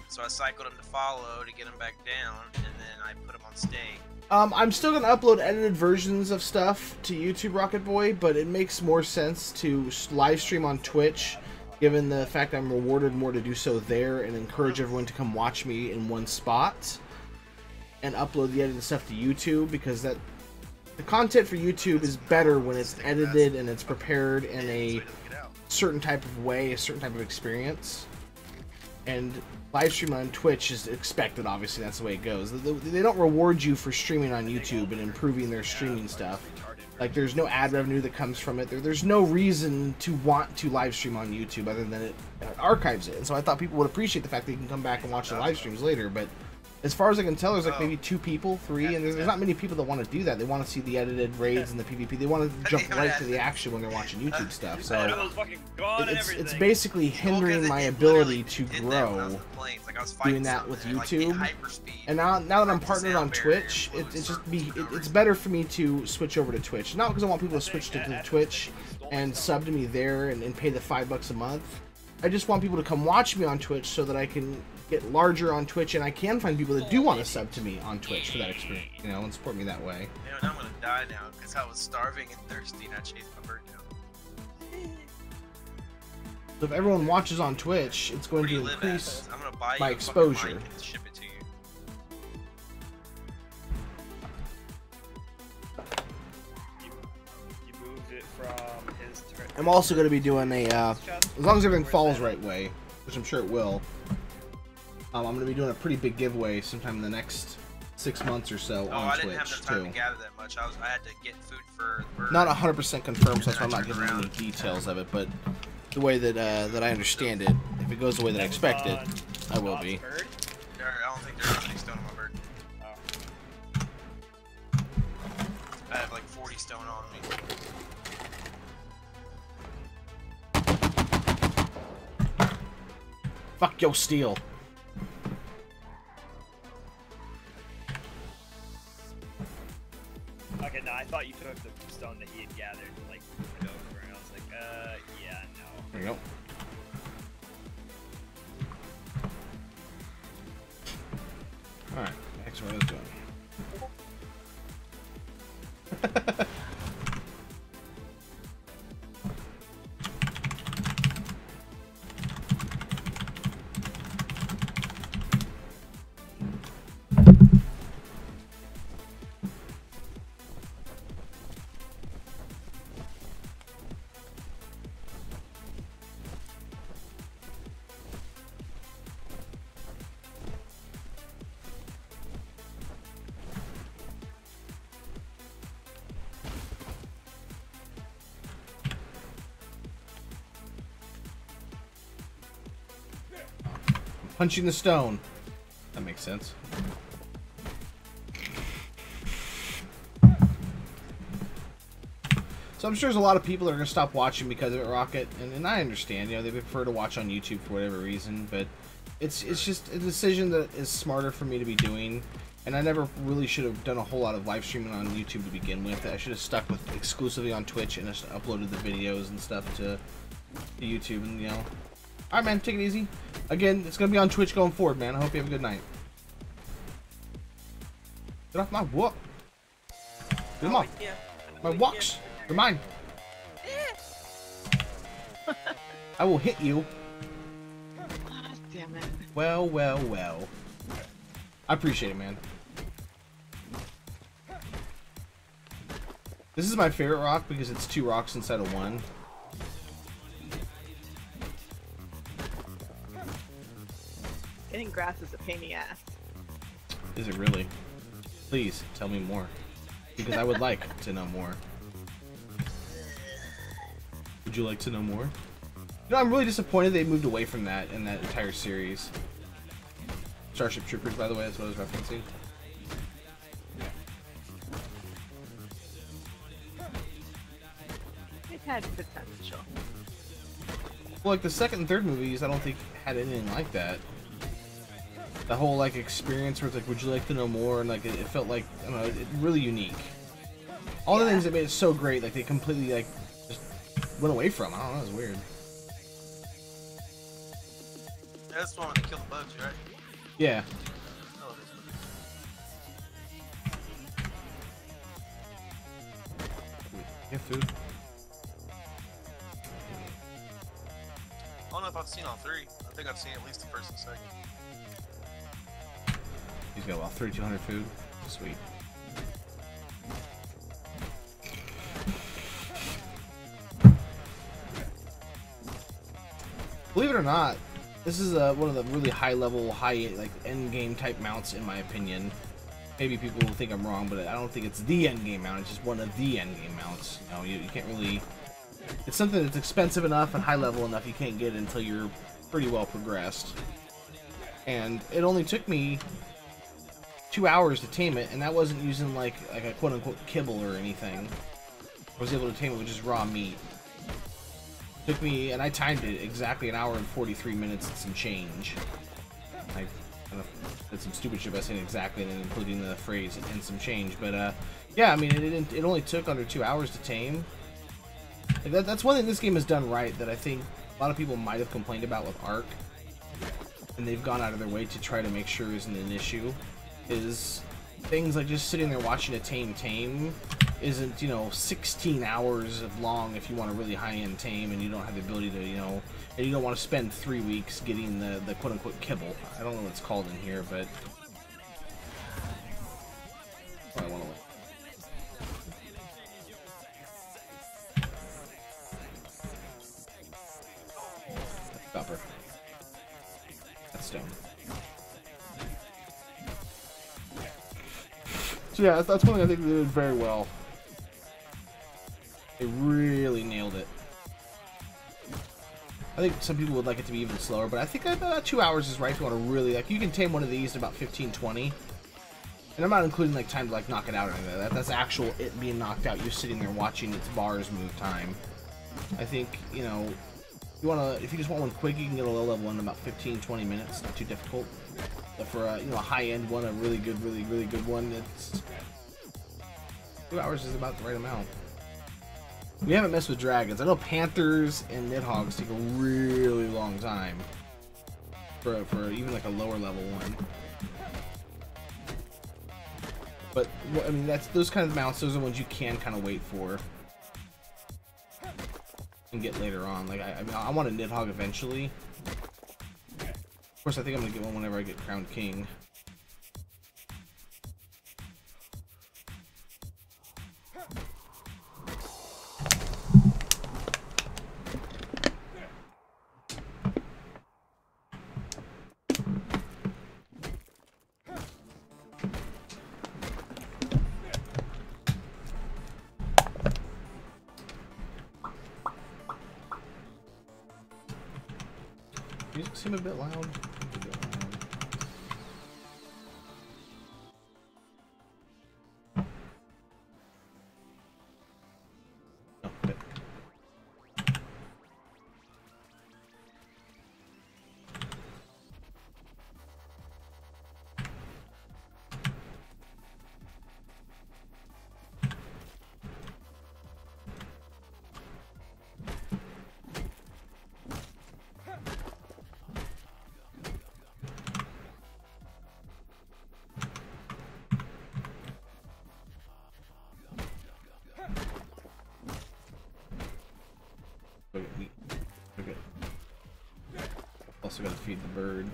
So I cycled him to follow to get him back down, and then I put him on stay. I'm still gonna upload edited versions of stuff to YouTube, Rocket Boy, but it makes more sense to live stream on Twitch, given the fact I'm rewarded more to do so there, and encourage everyone to come watch me in one spot, and upload the edited stuff to YouTube, because the content for YouTube is better when it's edited and it's prepared in a certain type of way, a certain type of experience. And live stream on Twitch is expected, obviously, that's the way it goes. They don't reward you for streaming on YouTube and improving their streaming stuff. Like, there's no ad revenue that comes from it. There's no reason to want to live stream on YouTube other than it archives it. And so I thought people would appreciate the fact that you can come back and watch the live streams later, but as far as I can tell, there's like maybe 2 people, 3, and there's not many people that want to do that. They want to see the edited raids and the PvP. They want to jump right to the action when they're watching YouTube stuff. So it's basically hindering my ability to grow doing that with YouTube. And now that I'm partnered on Twitch, it's better for me to switch over to Twitch. Not because I want people to switch to Twitch and sub to me there and pay the $5 a month. I just want people to come watch me on Twitch so that I can get larger on Twitch, and I can find people that do want to sub to me on Twitch for that experience, you know, and support me that way. You know, now I'm gonna die now because I was starving and thirsty and I chased my bird down. So if everyone watches on Twitch, it's going to increase I'm gonna buy my exposure. And ship it to you. You moved it from his turn. I'm also going to be doing a, as long as everything falls right way, which I'm sure it will, I'm going to be doing a pretty big giveaway sometime in the next 6 months or so on Twitch, I didn't have enough time to gather that much. I had to get food for the bird. Not 100% confirmed, so that's why I'm not giving you any details of it, but the way that that I understand it, if it goes the way that I expect it, I will be. I don't think there's any stone on my bird. I have like 40 stone on me. Fuck your steel. Okay, no, I thought you took the stone that he had gathered, like, put it over, and I was like, yeah, no. There you go. Alright, next one is done. Punching the stone. That makes sense. So I'm sure there's a lot of people that are going to stop watching because of it, Rocket, and I understand, you know, they prefer to watch on YouTube for whatever reason, but it's just a decision that is smarter for me to be doing, and I never really should have done a whole lot of live streaming on YouTube to begin with. I should have stuck with exclusively on Twitch and just uploaded the videos and stuff to YouTube, and, you know. Alright, man, take it easy. Again, it's going to be on Twitch going forward, man. I hope you have a good night. Get off my walk. Get off. My walks. They're mine. I will hit you. Oh, damn it. Well, well, well. I appreciate it, man. This is my favorite rock because it's 2 rocks inside of 1. Getting grass is a pain in the ass. Is it really? Please, tell me more. Because I would like to know more. Would you like to know more? You know, I'm really disappointed they moved away from that in that entire series. Starship Troopers, by the way, that's what I was referencing. It had potential. Well, like the second and third movies, I don't think had anything like that. The whole like experience where it's like, would you like to know more? And like it felt like, I don't know, really unique. All the things that made it so great, like they completely like just went away from. I don't know, it was weird. That's the one where they kill the bugs, right? Yeah. Oh, it is. You have food? I don't know if I've seen all 3. I think I've seen at least the first and second. He's got about 3,200 food. Sweet. Believe it or not, this is one of the really high-level, like end-game type mounts, in my opinion. Maybe people will think I'm wrong, but I don't think it's the end-game mount. It's just one of the end-game mounts. You know, you can't really... It's something that's expensive enough and high-level enough you can't get it until you're pretty well progressed. And it only took me 2 hours to tame it, and that wasn't using like a quote-unquote kibble or anything. I was able to tame it with just raw meat. Took me, and I timed it exactly 1 hour and 43 minutes and some change. I kind of did some stupid shit by saying exactly and including the phrase and some change, but yeah, I mean it only took under 2 hours to tame. Like that's one thing this game has done right that I think a lot of people might have complained about with Ark, and they've gone out of their way to try to make sure isn't an issue. Is things like just sitting there watching a tame isn't, you know, 16 hours long if you want a really high-end tame and you don't have the ability to, you know, and you don't want to spend 3 weeks getting the quote-unquote kibble. I don't know what it's called in here, but I want to copper. That's stone. So yeah, that's one thing I think they did very well. They really nailed it. I think some people would like it to be even slower, but I think about 2 hours is right if you want to really, like, you can tame one of these in about 15-20. And I'm not including, like, time to, like, knock it out or anything like that. That's actual it being knocked out. You're sitting there watching its bars move time. I think, you know, if you just want one quick, you can get a low level one in about 15-20 minutes. Not too difficult. But for a, you know, a high-end one, a really good one, it's 2 hours is about the right amount. We haven't messed with dragons. I know panthers and nidhogg's take a really long time for even like a lower level one. But I mean, those kind of mounts. Those are the ones you can kind of wait for and get later on. Like I mean, I want a nidhogg eventually. Of course, I think I'm gonna get one whenever I get crowned king. Music seem a bit loud. also gotta feed the bird.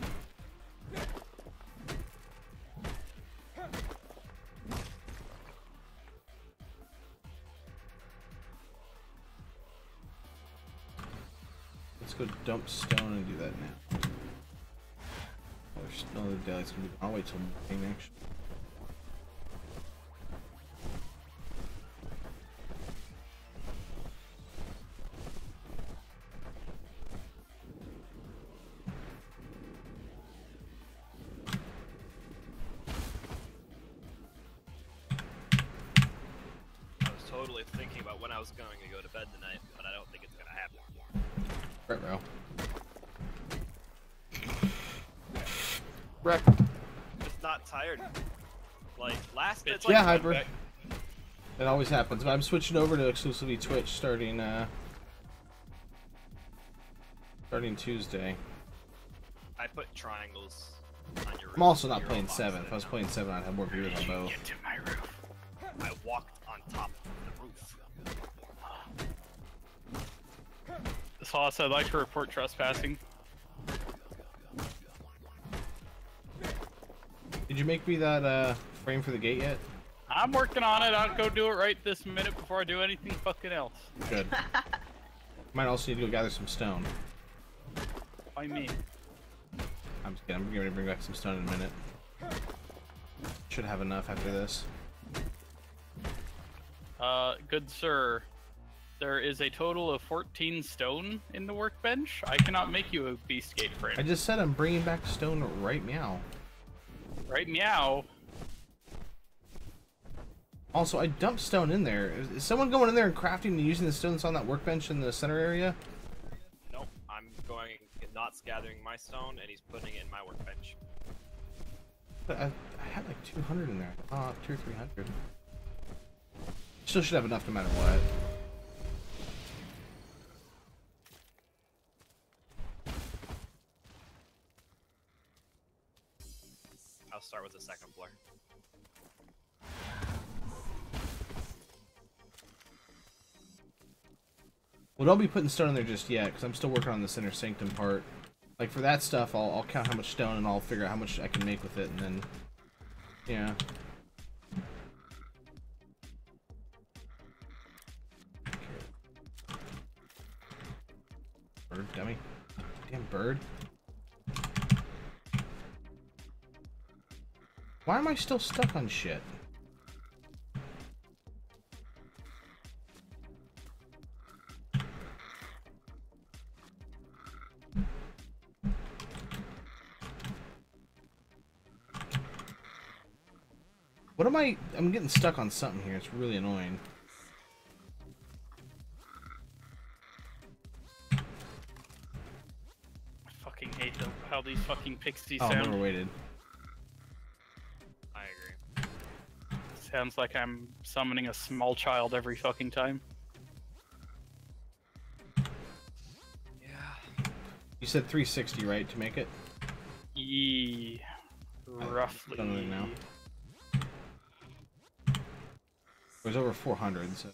Let's go dump stone and do that now. Oh, there's no other daylight's gonna be. I'll wait till morning actually. Totally thinking about when I was going to go to bed tonight, but I don't think it's gonna happen. Right, bro. Wreck. Just not tired. Like last it's Yeah, like Hyper. It always happens, but I'm switching over to exclusively Twitch starting Tuesday. I put triangles on your roof. I'm also not playing 7. If I was playing 7, I'd have more viewers on both. Get to my roof. I walked on top of the roof. Sauce, I'd like to report trespassing. Did you make me that frame for the gate yet? I'm working on it. I'll go do it right this minute before I do anything fucking else. Good. Might also need to go gather some stone. Why me? I'm just kidding. I'm going to bring back some stone in a minute. Should have enough after this. Good sir. There is a total of 14 stone in the workbench. I cannot make you a beast gate frame. I just said I'm bringing back stone right meow. Right meow. Also, I dumped stone in there. Is someone going in there and crafting and using the stone that's on that workbench in the center area? Nope, I'm going. Knott's gathering my stone, and he's putting it in my workbench. But I had like 200 in there. 200 or 300. Still should have enough no matter what. I'll start with the second floor. Well, don't be putting stone in there just yet, because I'm still working on this inner sanctum part. Like, for that stuff, I'll count how much stone, and I'll figure out how much I can make with it, and then... Yeah. Bird, dummy. Damn bird. Why am I still stuck on shit? What am I'm getting stuck on something here. It's really annoying. I fucking hate how these fucking pixies Oh, sound. never waited. I agree. Sounds like I'm summoning a small child every fucking time. Yeah. You said 360, right, to make it? Yee. Roughly. Don't know now. It was over 400, so...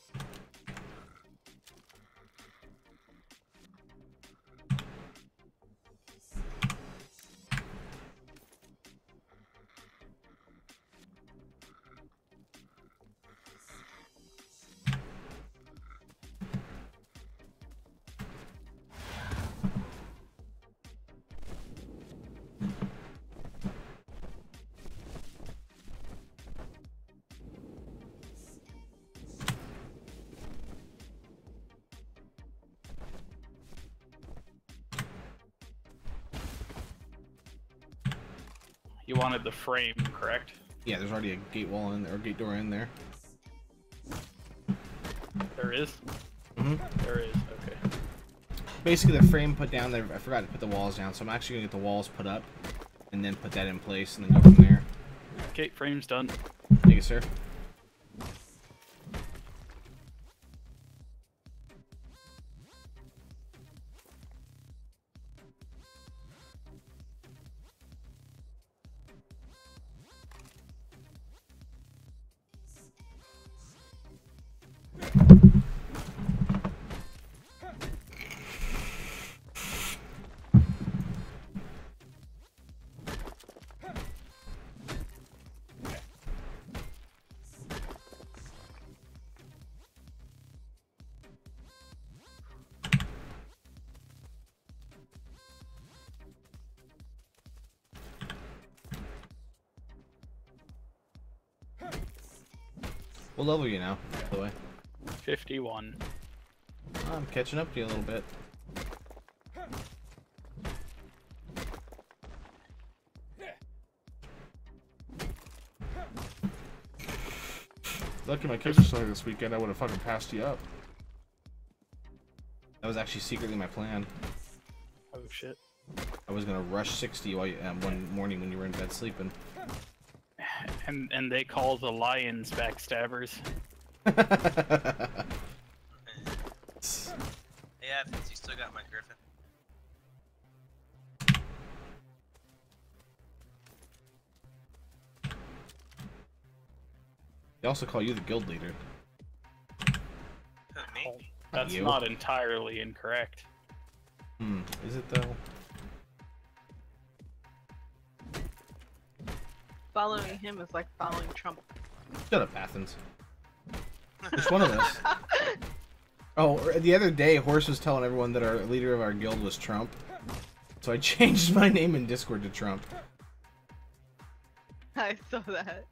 You wanted the frame, correct? Yeah, there's already a gate wall in there, or gate door in there. There is? Mm-hmm. There is, okay. Basically, the frame put down there, I forgot to put the walls down, so I'm actually going to get the walls put up, and then put that in place, and then go from there. Gate frame's done. Thank you, sir. What level are you now, by the way? 51. I'm catching up to you a little bit. Lucky my kids are still here this weekend, I would have fucking passed you up. That was actually secretly my plan. Oh shit. I was gonna rush 60 while you, one morning when you were in bed sleeping. And they call the lions backstabbers. Hey, Athens, you still got my griffin. They also call you the guild leader. Me? That's You. not entirely incorrect. Is it though? Following him is like following Trump. Shut up, Athens. Which one of us? Oh, the other day, Horse was telling everyone that our leader of our guild was Trump. So I changed my name in Discord to Trump. I saw that.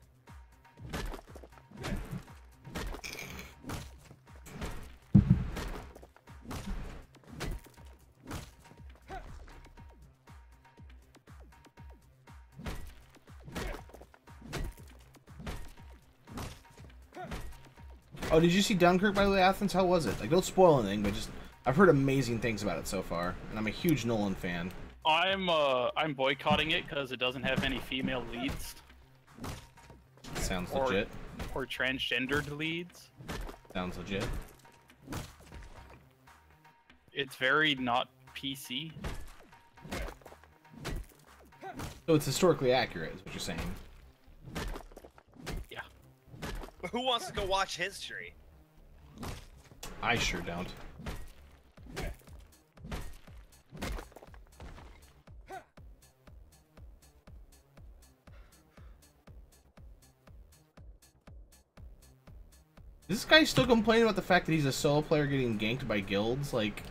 Oh, did you see Dunkirk, by the way, Athens? How was it? Like, don't spoil anything, but just... I've heard amazing things about it so far, and I'm a huge Nolan fan. I'm boycotting it because it doesn't have any female leads. Sounds legit. Or transgendered leads. Sounds legit. It's very not PC. So it's historically accurate, is what you're saying. Yeah. Who wants to go watch history? I sure don't. Is this guy still complaining about the fact that he's a solo player getting ganked by guilds? Like,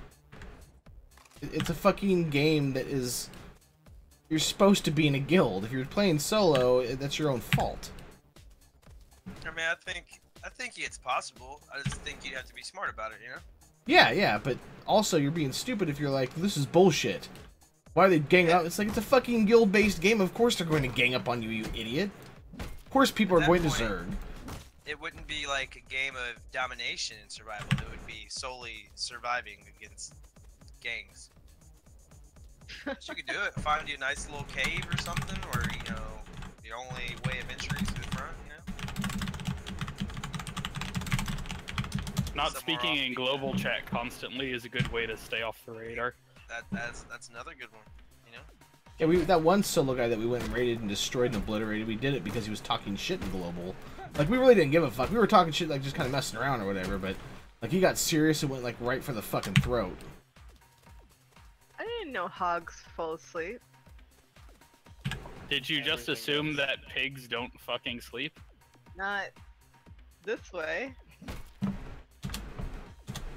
it's a fucking game that is... You're supposed to be in a guild. If you're playing solo, that's your own fault. I mean, I think it's possible. I just think you'd have to be smart about it, you know? Yeah, but also you're being stupid if you're like, this is bullshit. Why are they gang up? It's like, it's a fucking guild-based game. Of course they're going to gang up on you, you idiot. Of course people are going to Zerg. It wouldn't be like a game of domination and survival. It would be solely surviving against gangs. So you could do it. Find you a nice little cave or something, or, you know, the only way of entry is through the front, you know? Not Somewhere speaking off in the- global chat constantly is a good way to stay off the radar. That's another good one, you know? Yeah, that one solo guy that we went and raided and destroyed and obliterated, we did it because he was talking shit in global. Like, we really didn't give a fuck. We were talking shit, like, just kind of messing around or whatever, but, like, he got serious and went, like, right for the fucking throat. I didn't know hogs fall asleep. Did you just assume that pigs don't fucking sleep? Not this way.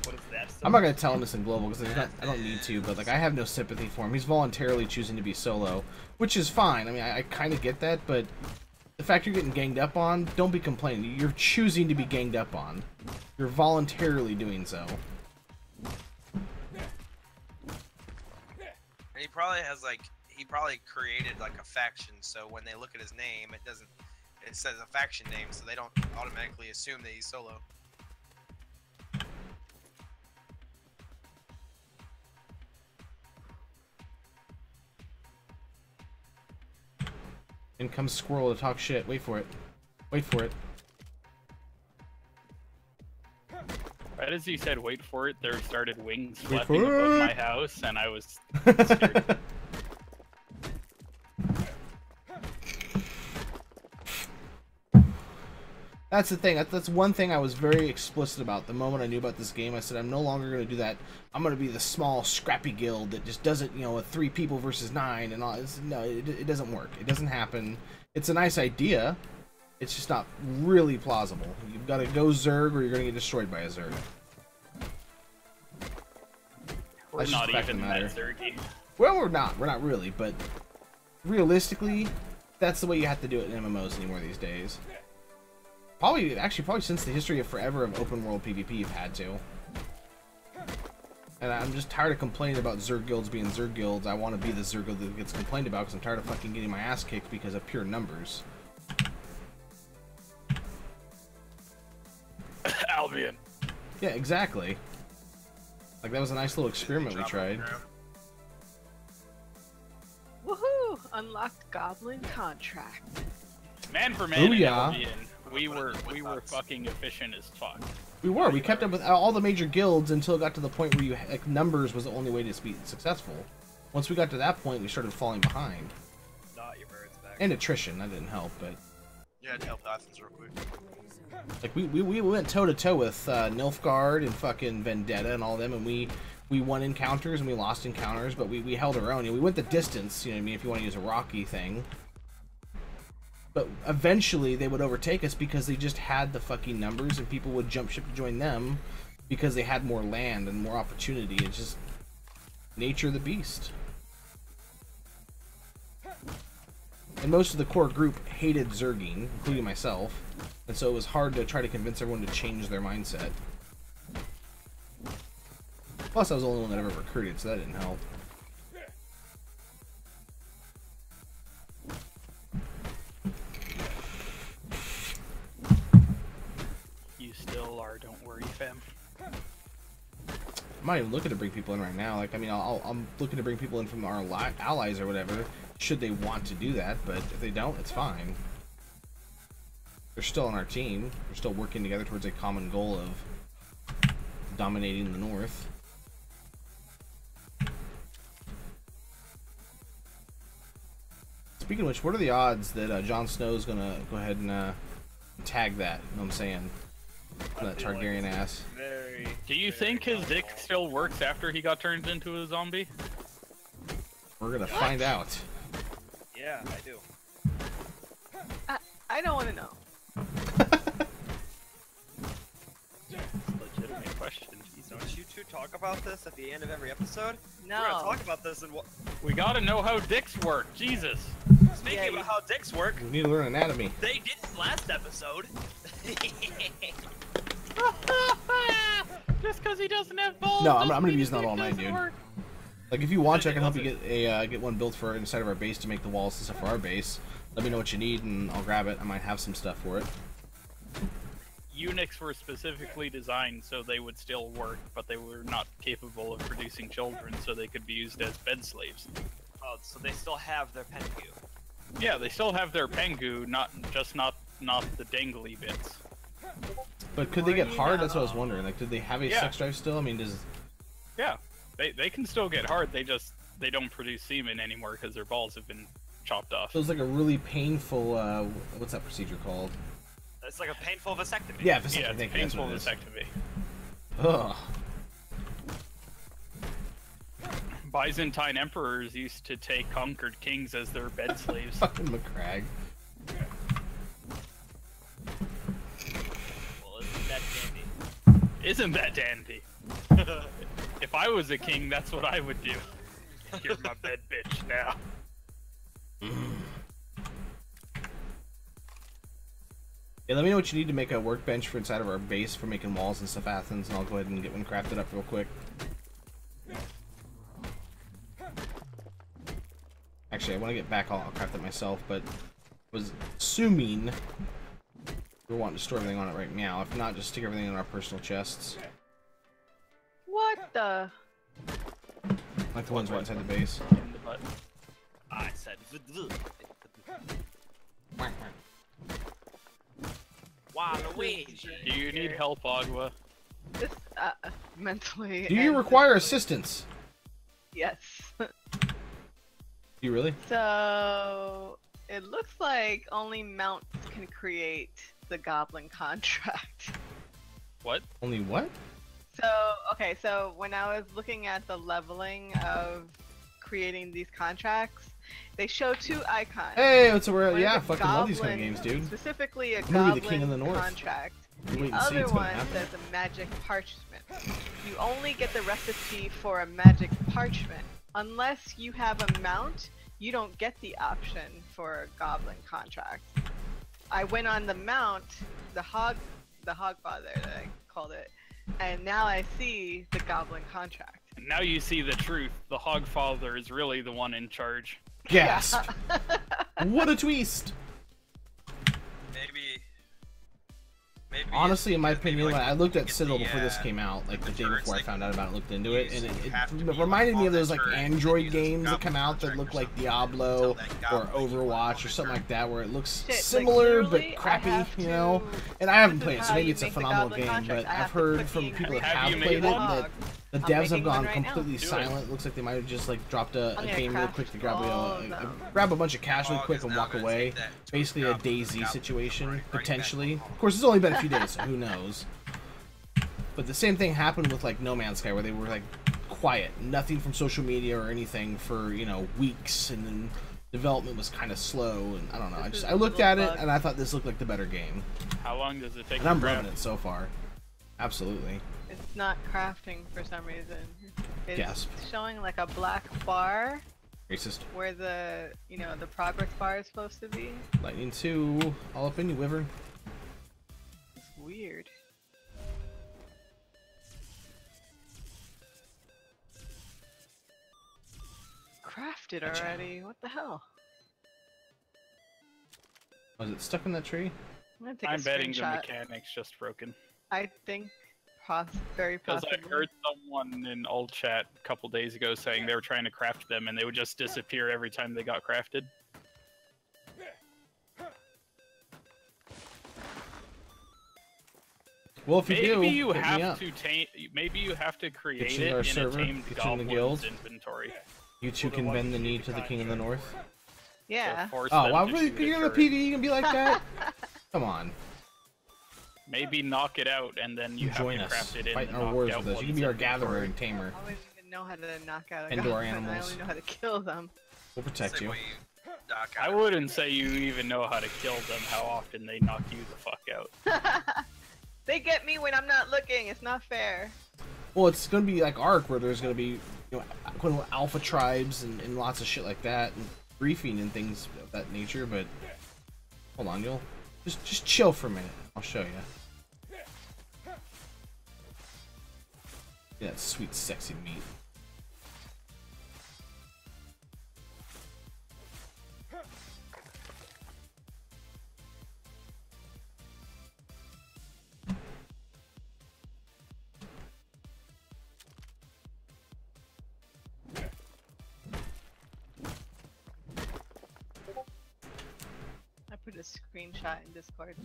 What is that? I'm not gonna tell him this in global because I don't need to, but, like, I have no sympathy for him. He's voluntarily choosing to be solo, which is fine. I mean, I kind of get that, but the fact you're getting ganged up on, don't be complaining. You're choosing to be ganged up on. You're voluntarily doing so. And he probably has, like, he probably created, like, a faction, so when they look at his name, it says a faction name, so they don't automatically assume that he's solo. In comes Squirrel to talk shit. Wait for it. Wait for it. Right as you said wait for it, there started wings Wait flapping for above it. my house, and I was scared. That's the thing. That's one thing I was very explicit about the moment I knew about this game. I said, I'm no longer going to do that. I'm going to be the small, scrappy guild that just does it, you know, with 3 people versus 9 and all. No, it doesn't work. It doesn't happen. It's a nice idea. It's just not really plausible. You've got to go Zerg or you're going to get destroyed by a Zerg. We're That's just not the fact of even the matter. that zergy. Well, we're not. We're not really, but realistically, that's the way you have to do it in MMOs anymore these days. Probably since the history of forever of open world PvP, you've had to. And I'm just tired of complaining about Zerg guilds being Zerg guilds. I want to be the Zerg guild that gets complained about because I'm tired of fucking getting my ass kicked because of pure numbers. Albion. Yeah, exactly. Like, that was a nice little experiment we tried. Woohoo! Unlocked Goblin contract. Man for man in Booyah. Albion, we were fucking efficient as fuck. We were. We kept up with all the major guilds until it got to the point where like, numbers was the only way to be successful. Once we got to that point, we started falling behind. Not your birds back. And attrition, that didn't help, but... Yeah, to help Athens real quick. Like, we went toe-to-toe with Nilfgaard and fucking Vendetta and all them, and we won encounters and we lost encounters, but we held our own. You know, we went the distance, you know what I mean, if you want to use a Rocky thing. But eventually they would overtake us because they just had the fucking numbers and people would jump ship to join them because they had more land and more opportunity. It's just nature of the beast. And most of the core group hated Zerging, including myself, and so it was hard to try to convince everyone to change their mindset. Plus, I was the only one that ever recruited, so that didn't help. You still are, don't worry, fam. I'm not even looking to bring people in right now. Like, I mean, I'm looking to bring people in from our allies or whatever, should they want to do that, but if they don't, it's fine. They're still on our team. We're still working together towards a common goal of dominating the North. Speaking of which, what are the odds that Jon Snow's gonna go ahead and tag that? You know what I'm saying? That Targaryen ass. Do you think his dick still works after he got turned into a zombie? We're gonna find out. Yeah, I do. I don't want to know. Legitimate question. Don't you two talk about this at the end of every episode? No. We're gonna talk about this in what? We gotta know how dicks work. Jesus. Speaking about how dicks work, We need to learn anatomy. they didn't last episode. Just because he doesn't have balls. No, I'm doesn't gonna be mean using his that all dick night, doesn't dude. work. Like, if you want, I can help you get one built for inside of our base to make the walls and stuff for our base. Let me know what you need, and I'll grab it. I might have some stuff for it. Eunuchs were specifically designed so they would still work, but they were not capable of producing children, so they could be used as bed slaves. Oh, so they still have their pengu. Yeah, they still have their pengu, not the dangly bits. But could they get hard? That's what I was wondering. Like, did they have a Yeah. sex drive still? I mean, does... Yeah, they can still get hard. They don't produce semen anymore because their balls have been chopped off. So it's like a really painful, what's that procedure called? It's like a painful vasectomy. Yeah, vasectomy. Yeah, it's That's painful what it is. vasectomy. Ugh. Byzantine emperors used to take conquered kings as their bed slaves. Fucking McCrag. Well, isn't that dandy? Isn't that dandy? If I was a king, that's what I would do. You're my bed bitch now. Yeah, let me know what you need to make a workbench for inside of our base for making walls and stuff, Athens, and I'll go ahead and get one crafted up real quick. Actually, I want to get back, I'll craft it myself, but was assuming we're wanting to store everything on it right now. If not, just stick everything in our personal chests. What the? Like the ones right inside the base. In the butt. I said. Waluigi. Do you need help, Agua? This mentally. Do you and require physically. assistance? Yes. Do you really? So it looks like only mounts can create the goblin contract. What? Only what? So okay, so when I was looking at the leveling of creating these contracts, they show two icons. Hey, what's we're One is yeah, a fucking love these kind of goblin- games, dude. Specifically a I'm gonna be goblin the king of the north. contract. You wait The and see, other it's gonna one happen. says a magic parchment. You only get the recipe for a magic parchment. Unless you have a mount, you don't get the option for a goblin contract. I went on the mount, the Hogfather that I called it, and now I see the Goblin contract. Now you see the truth. The Hogfather is really the one in charge. Gasp! What a twist! Maybe Honestly, in my because maybe, opinion, like, I looked at get Citadel the, before this came out, like the day turrets, before I like, found out about it and looked into it, and you have to be, it like, reminded me on of those that like turret, and Android use games that Goblin come out that contract look or like something, Diablo until that or Goblin you want Overwatch on or the something like turret. that, where it looks Shit, like, similar literally, but I crappy, have you know. to- And I haven't this played is it, so how maybe you it's a make the phenomenal Goblin game. contract. But I I've have to heard put from the people that Have have you played made it one? that the I'm devs have making one gone right now. completely Do it. silent. Looks like they might have just like dropped a I'm gonna game real craft quick to grab all of them. grab a bunch of cash real Hog quick is and now walk gonna away. take that to Basically a Goblin, DayZ Goblin, situation, right back potentially. home. Of course, it's only been a few days, so who knows? But the same thing happened with like No Man's Sky, where they were like quiet, nothing from social media or anything for, you know, weeks, and then development was kind of slow, and I don't know. I looked at it and I thought this looked like the better game, How long does it take and to I'm craft? loving it so far. Absolutely. It's not crafting for some reason. It's Gasp. showing like a black bar Racist. where the, you know, the progress bar is supposed to be. Lightning 2, all up in you, Wyvern. It's weird. Crafted Gotcha. already? What the hell? Was it stuck in that tree? I'm gonna take I'm a betting the screenshot. mechanic's just broken. I think very Because possibly. I heard someone in old chat a couple days ago saying they were trying to craft them and they would just disappear every time they got crafted. Well, if you Maybe do, you hit me have up. to tame. Maybe you have to create you in our it in server, a tamed get you in the goblin's guild. inventory. You two Well, then can why bend don't the you knee keep to the the King of the contract? North. Yeah. To force Oh, them wow, to really? shoot You're a gonna turret. PvE and be like that? Come on. Maybe knock it out and then you have Join to us. craft it in Fight in the our knocked wars out with us. You can one's be our inventory. gatherer and tamer. I wouldn't even know how to knock out a Indoor goblin. I animals. only know how to kill them. We'll protect Same you. way knock I out wouldn't say you even know how to kill them, how often they knock you the fuck out. They get me when I'm not looking. It's not fair. Well, it's gonna be like Ark, where there's gonna be, you know, quote unquote, alpha tribes and lots of shit like that, and briefing and things of that nature. But hold on, you'll just chill for a minute. I'll show you. Yeah, that sweet, sexy meat. I put a screenshot in Discord.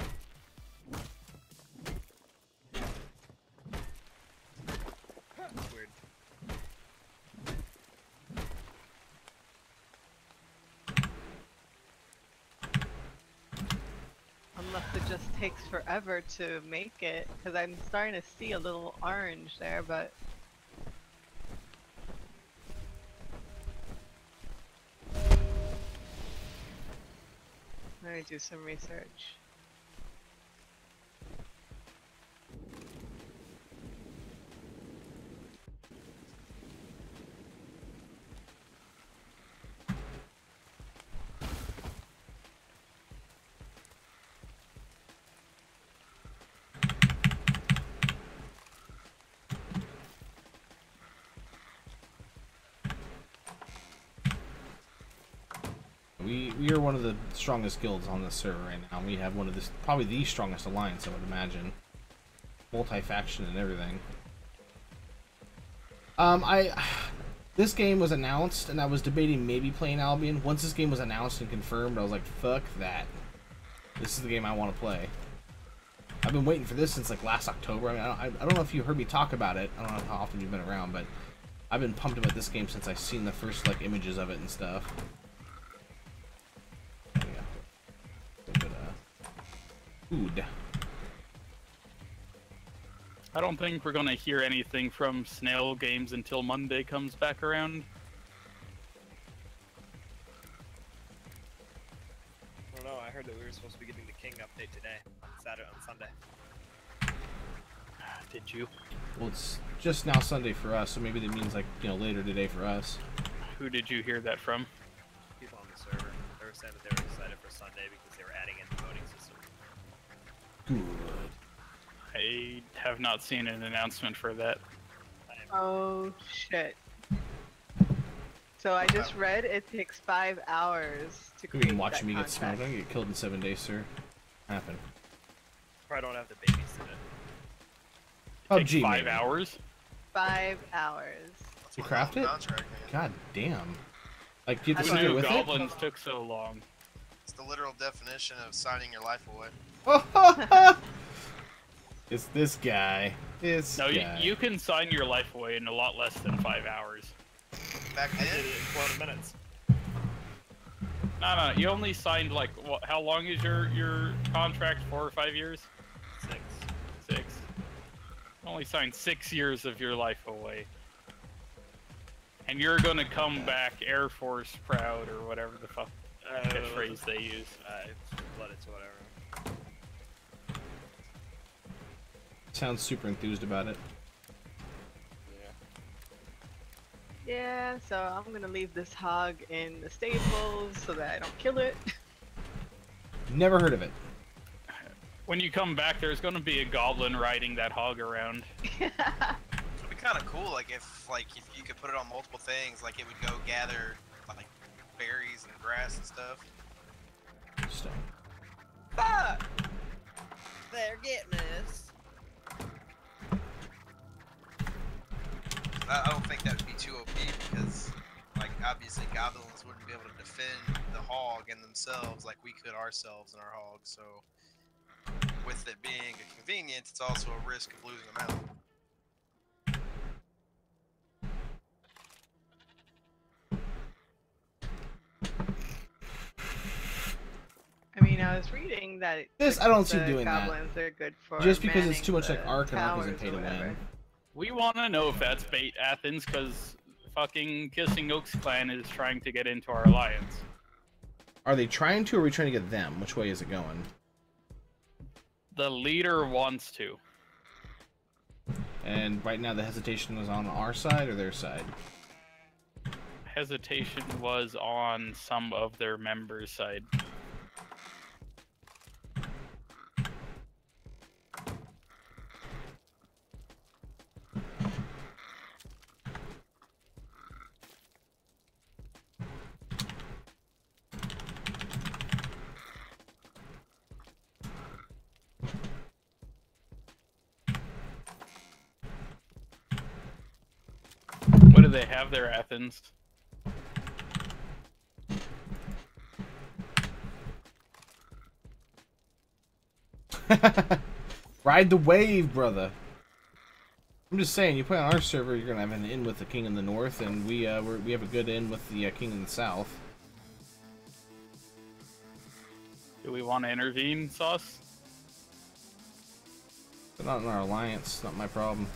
Weird. Unless it just takes forever to make it, because I'm starting to see a little orange there, but let me do some research. We are one of the strongest guilds on this server right now. We have one of the probably the strongest alliance, I would imagine. Multi-faction and everything. This game was announced, and I was debating maybe playing Albion. Once this game was announced and confirmed, I was like, fuck that. This is the game I want to play. I've been waiting for this since like last October. I mean, I don't know if you heard me talk about it. I don't know how often you've been around, but I've been pumped about this game since I've seen the first like images of it and stuff. There we go. A little bit of food. I don't think we're gonna hear anything from Snail Games until Monday comes back around. I don't know. I heard that we were supposed to be getting the King update today, on Sunday. Did you? Well, it's just now Sunday for us, so maybe that means like, you know, later today for us. Who did you hear that from? People on the server, they were saying that they were excited for Sunday because they were adding in the voting system. Good. I have not seen an announcement for that. Oh shit. So I just read it takes 5 hours to You create can watch that me get contract. smoked. I'm gonna get killed in 7 days, sir. Happen. Probably don't have the babysit it. Oh, Takes gee, 5 maybe. hours. 5 hours. You craft it? Contract, man. God damn. Like, do you have to Who sit Who there knew with goblins took so long? It's the literal definition of signing your life away. it? It's this guy. This No, guy. you can sign your life away in a lot less than 5 hours. Back I did then, it in 20 minutes. No, you only signed like what? How long is your contract? 4 or 5 years? 6. 6. You only signed 6 years of your life away, and you're gonna come back Air Force proud or whatever the fuck catchphrase they use. Let it to whatever. Sounds super enthused about it. Yeah, so I'm gonna leave this hog in the stables so that I don't kill it. Never heard of it. When you come back, there's gonna be a goblin riding that hog around. It'd be kind of cool, like if you could put it on multiple things, like it would go gather like berries and grass and stuff. Stone. Fuck! They're getting us. I don't think that would be too OP because, like, obviously goblins wouldn't be able to defend the hog and themselves like we could ourselves and our hog. So, with it being a convenience, it's also a risk of losing them out. I mean, I was reading that This, I don't see the doing that. goblins are good for Just because it's manning too much like the Ark and Ark isn't towers pay or to whatever. win. We want to know if that's bait, Athens, because fucking Kissing Oaks clan is trying to get into our alliance. Are they trying to, or are we trying to get them? Which way is it going? The leader wants to. And right now the hesitation is on our side or their side? Hesitation was on some of their members' side. What do they have there, Athens? Ride the wave, brother. I'm just saying, you play on our server, you're gonna have an in with the king in the north, and we have a good in with the king in the south. Do we want to intervene, Sauce? They're not in our alliance. Not my problem.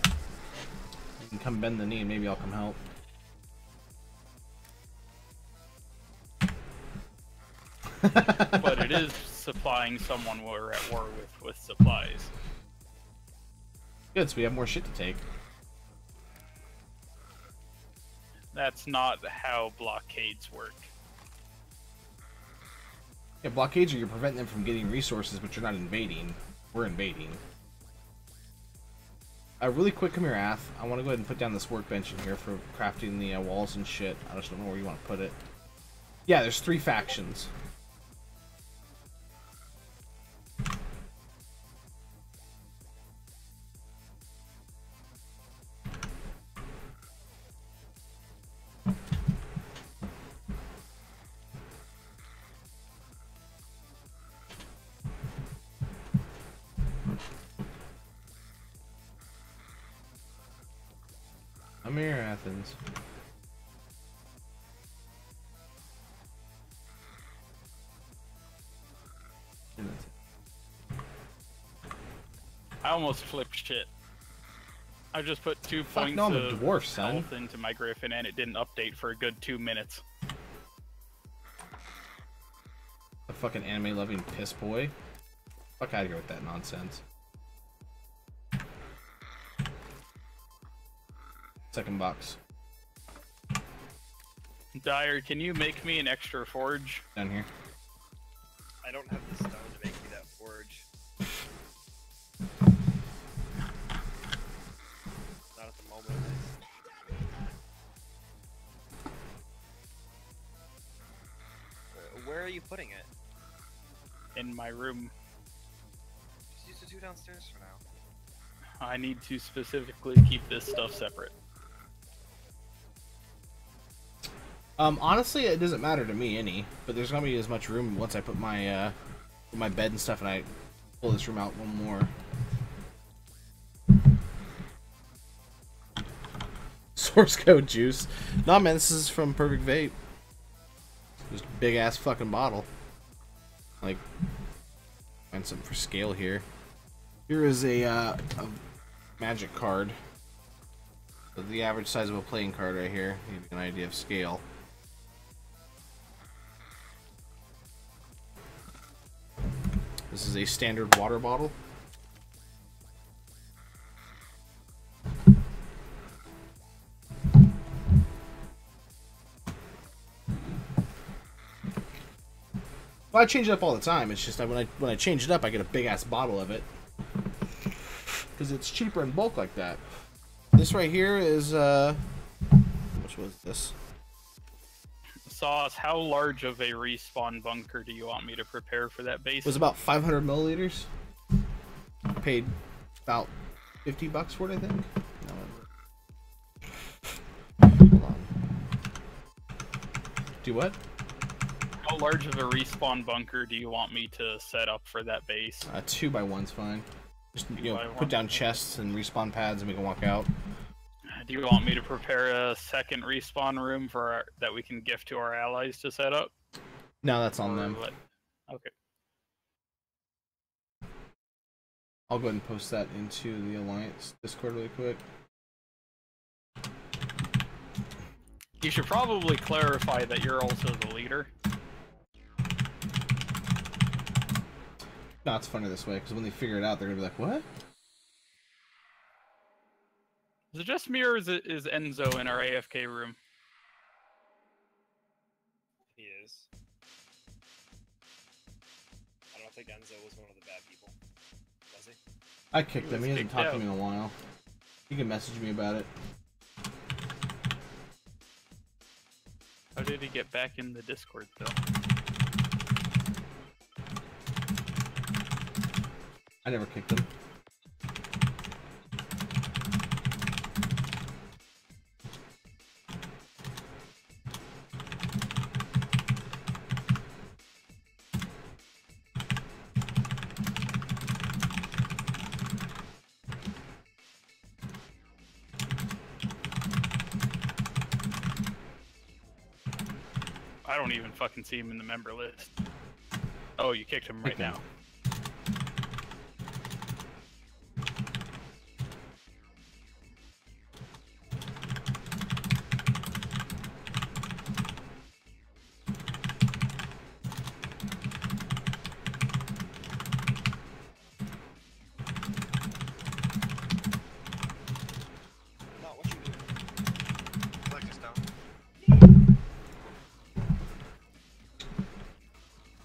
You can come bend the knee, and maybe I'll come help. But it is supplying someone we're at war with supplies. Good, so we have more shit to take. That's not how blockades work. Yeah, blockades are you're preventing them from getting resources, but you're not invading. We're invading. Really quick, come here, Ath. I want to go ahead and put down this workbench in here for crafting the walls and shit. I just don't know where you want to put it. Yeah, there's 3 factions. Come here, Athens. I almost flipped shit. I just put 2 points no, I'm a of dwarf, son. health into my griffin and it didn't update for a good 2 minutes. The fucking anime-loving piss boy. Fuck out of here with that nonsense. Second box. Dyer, can you make me an extra forge? Down here. I don't have the stone to make me that forge. putting it? In my room. Just use the two downstairs for now. I need to specifically keep this stuff separate. Honestly, it doesn't matter to me any, but there's gonna be as much room once I put my my bed and stuff, and I pull this room out one more. Source code juice. Nah, man, this is from Perfect Vape. Just big ass fucking bottle. Like, find something for scale here. Here is a magic card. So the average size of a playing card right here. Give you an idea of scale. This is a standard water bottle. Well, I change it up all the time. It's just that when I change it up, I get a big ass bottle of it because it's cheaper in bulk like that. This right here is which was this? Sauce, how large of a respawn bunker do you want me to prepare for that base? It was about 500 milliliters. Paid about $50 for it, I think. No. Hold on. Do what? How large of a respawn bunker do you want me to set up for that base? 2x1's fine. Just put down chests and respawn pads, and we can walk out. Do you want me to prepare a second respawn room for that we can gift to our allies to set up? No, that's on them. Okay. I'll go ahead and post that into the Alliance Discord really quick. You should probably clarify that you're also the leader. No, it's funny this way, because when they figure it out, they're going to be like, what? Is it just me, or is Enzo in our AFK room? He is. I don't think Enzo was one of the bad people. Was he? I kicked him. He hasn't talked to me in a while. You can message me about it. How did he get back in the Discord, though? I never kicked him. I don't even fucking see him in the member list. Oh, you kicked him right now.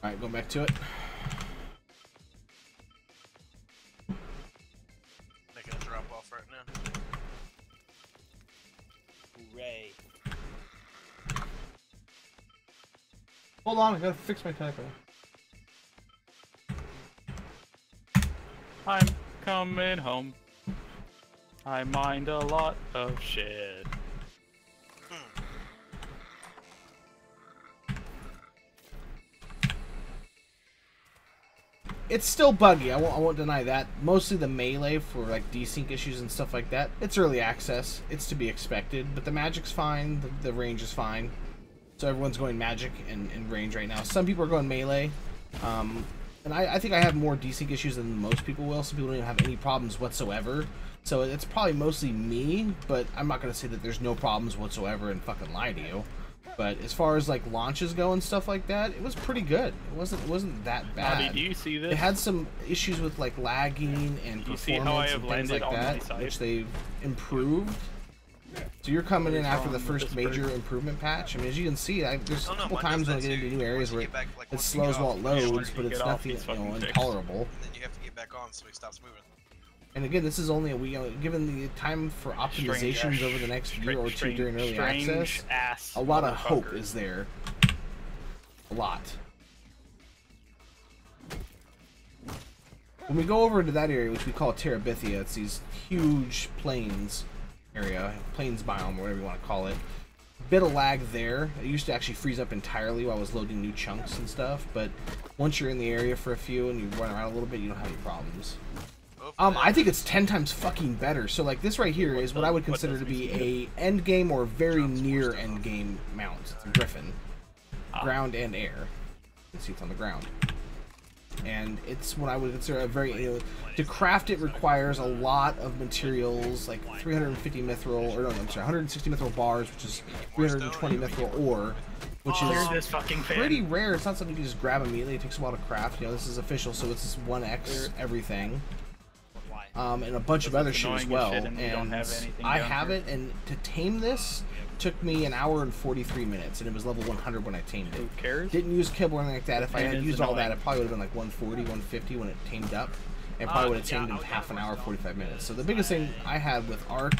Alright, going back to it. Making a drop off right now. Hooray. Hold on, I gotta fix my typo. I'm coming home. I mind a lot of shit. It's still buggy, I won't deny that. Mostly the melee for like desync issues and stuff like that. It's early access. It's to be expected, but the magic's fine, the range is fine. So everyone's going magic and range right now. Some people are going melee. And I think I have more desync issues than most people will. Some people don't even have any problems whatsoever. So it's probably mostly me, but I'm not going to say that there's no problems whatsoever and fucking lie to you. But as far as like launches go and stuff like that, it was pretty good. It wasn't that bad. Bobby, do you see this? It had some issues with like lagging and performance and things like that, which they've improved. So you're coming in after the first major improvement patch. I mean, as you can see, there's a couple times when I get into new areas where it slows while it loads, but it's nothing intolerable. And then you have to get back on so he stops moving. And again, this is only a week. Given the time for optimizations over the next year or two during early access, a lot of hope is there. A lot. When we go over into that area, which we call Terabithia, it's these huge plains area, plains biome, or whatever you want to call it. Bit of lag there. It used to actually freeze up entirely while I was loading new chunks and stuff, but once you're in the area for a few and you run around a little bit, you don't have any problems. I think it's 10 times fucking better. So like this right here is what I would consider to be a end game or very near end game mount. It's a Griffin, ground and air. You can see it's on the ground. And it's what I would consider a very, to craft it requires a lot of materials, like 350 mithril, or no, I'm sorry, 160 mithril bars, which is 320 mithril ore, which is pretty rare. It's not something you can just grab immediately. It takes a while to craft. You know, this is official, so it's this 1x everything. And a bunch of other shit as well. And I have it, and to tame this took me an hour and 43 minutes, and it was level 100 when I tamed it. Who cares? Didn't use kibble or anything like that. If I had used all that, it probably would have been like 140, 150 when it tamed up, and probably would have tamed in half an hour, 45 minutes. So the biggest thing I had with Ark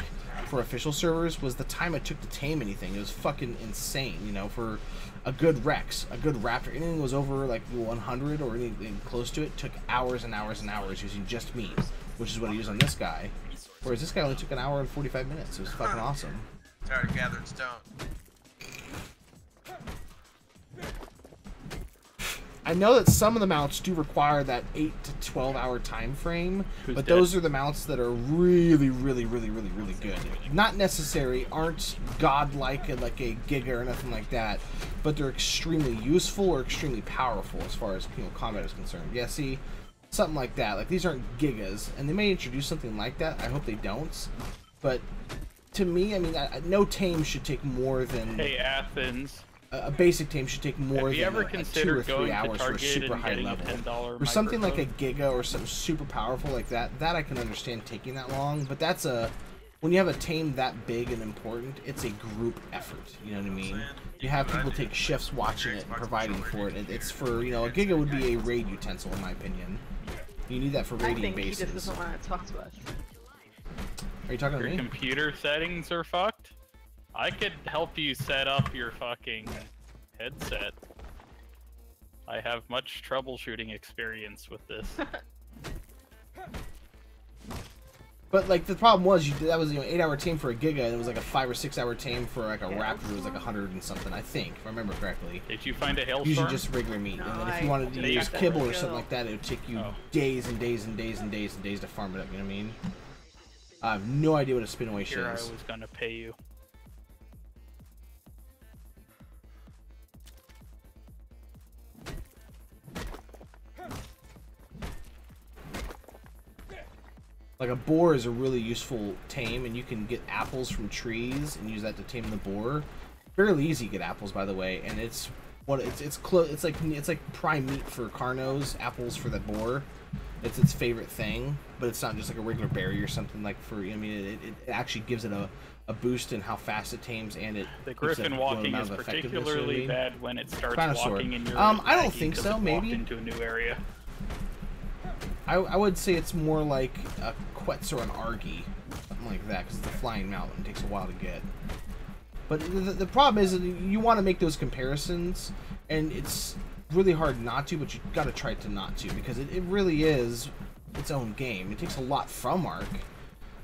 for official servers was the time it took to tame anything. It was fucking insane, you know, for a good Rex, a good Raptor. Anything that was over like 100 or anything close to it took hours and hours and hours using just meat, which is what I use on this guy. Whereas this guy only took an hour and 45 minutes. It was fucking awesome. Tired of gathering stone. I know that some of the mounts do require that 8 to 12 hour time frame, but those are the mounts that are really, really, really, really, really good. Not necessary, aren't godlike like a Giga or nothing like that, but they're extremely useful or extremely powerful as far as combat is concerned. Yeah, see, something like that. Like these aren't Gigas, and they may introduce something like that. I hope they don't, but. To me, I mean, no tame should take more than... Hey, Athens. A basic tame should take more than like 2 or 3 hours for a super high level. For something like a Giga or something super powerful like that I can understand taking that long. But that's a... When you have a tame that big and important, it's a group effort. You know what I mean? You have people take shifts watching it and providing for it. It's for, you know, a Giga would be a raid utensil, in my opinion. You need that for raiding bases. He just doesn't want to talk to us. Are you talking to me? Your computer settings are fucked? I could help you set up your fucking headset. I have much troubleshooting experience with this. But like the problem was, that was 8 hour tame for a Giga, and it was like a 5 or 6 hour tame for like a Raptor. It was like 100 and something, I think, if I remember correctly. Did you find a hailstorm? Usually just regular meat, and then if you wanted to use kibble or something like that, it would take you days and days and days and days and days to farm it up. You know what I mean? I have no idea what a spin away shit is. I was gonna pay you. Like a boar is a really useful tame, and you can get apples from trees and use that to tame the boar. Fairly easy to get apples, by the way, and it's like prime meat for Carnos, apples for the boar. It's its favorite thing, but it's not just like a regular berry or something like for. I mean, it actually gives it a boost in how fast it tames, and it. The Griffin walking is particularly bad when it starts walking in your. I don't think so. Maybe into a new area. I would say it's more like a Quetz or an Argy, something like that, because it's a flying mountain. It takes a while to get. But the problem is that you want to make those comparisons, and it's really hard not to, but you got to try to not to, because it really is its own game. It takes a lot from Ark.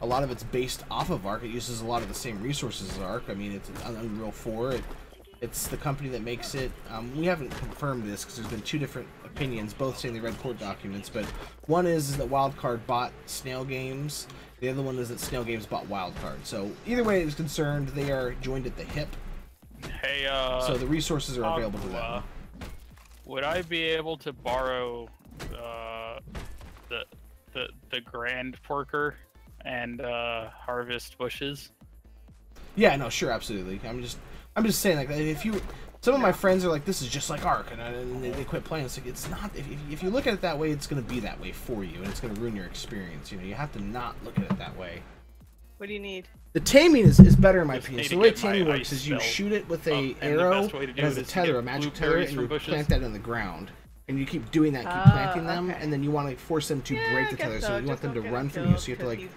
A lot of it's based off of Ark. It uses a lot of the same resources as Ark. I mean, it's Unreal 4. It's the company that makes it. We haven't confirmed this because there's been 2 different opinions, both saying they read court documents, but one is that Wildcard bought Snail Games. The other one is that Snail Games bought Wildcard. So either way it's concerned, they are joined at the hip. Hey, so the resources are available to them. Would I be able to borrow the Grand Porker and harvest bushes? Yeah, no, sure, absolutely. I'm just saying, like, if you, some of my friends are like, this is just like Ark, and they quit playing. It's like, it's not. If you look at it that way, it's going to be that way for you, and it's going to ruin your experience. You know, you have to not look at it that way. What do you need? The taming is better in my opinion. So the way taming works is you shoot it with a arrow, it has a tether, a magic tether, and you plant that in the ground. And you keep doing that, keep planting them, and then you want to force them to break the tether, so you want them to run from you, so you have to like, you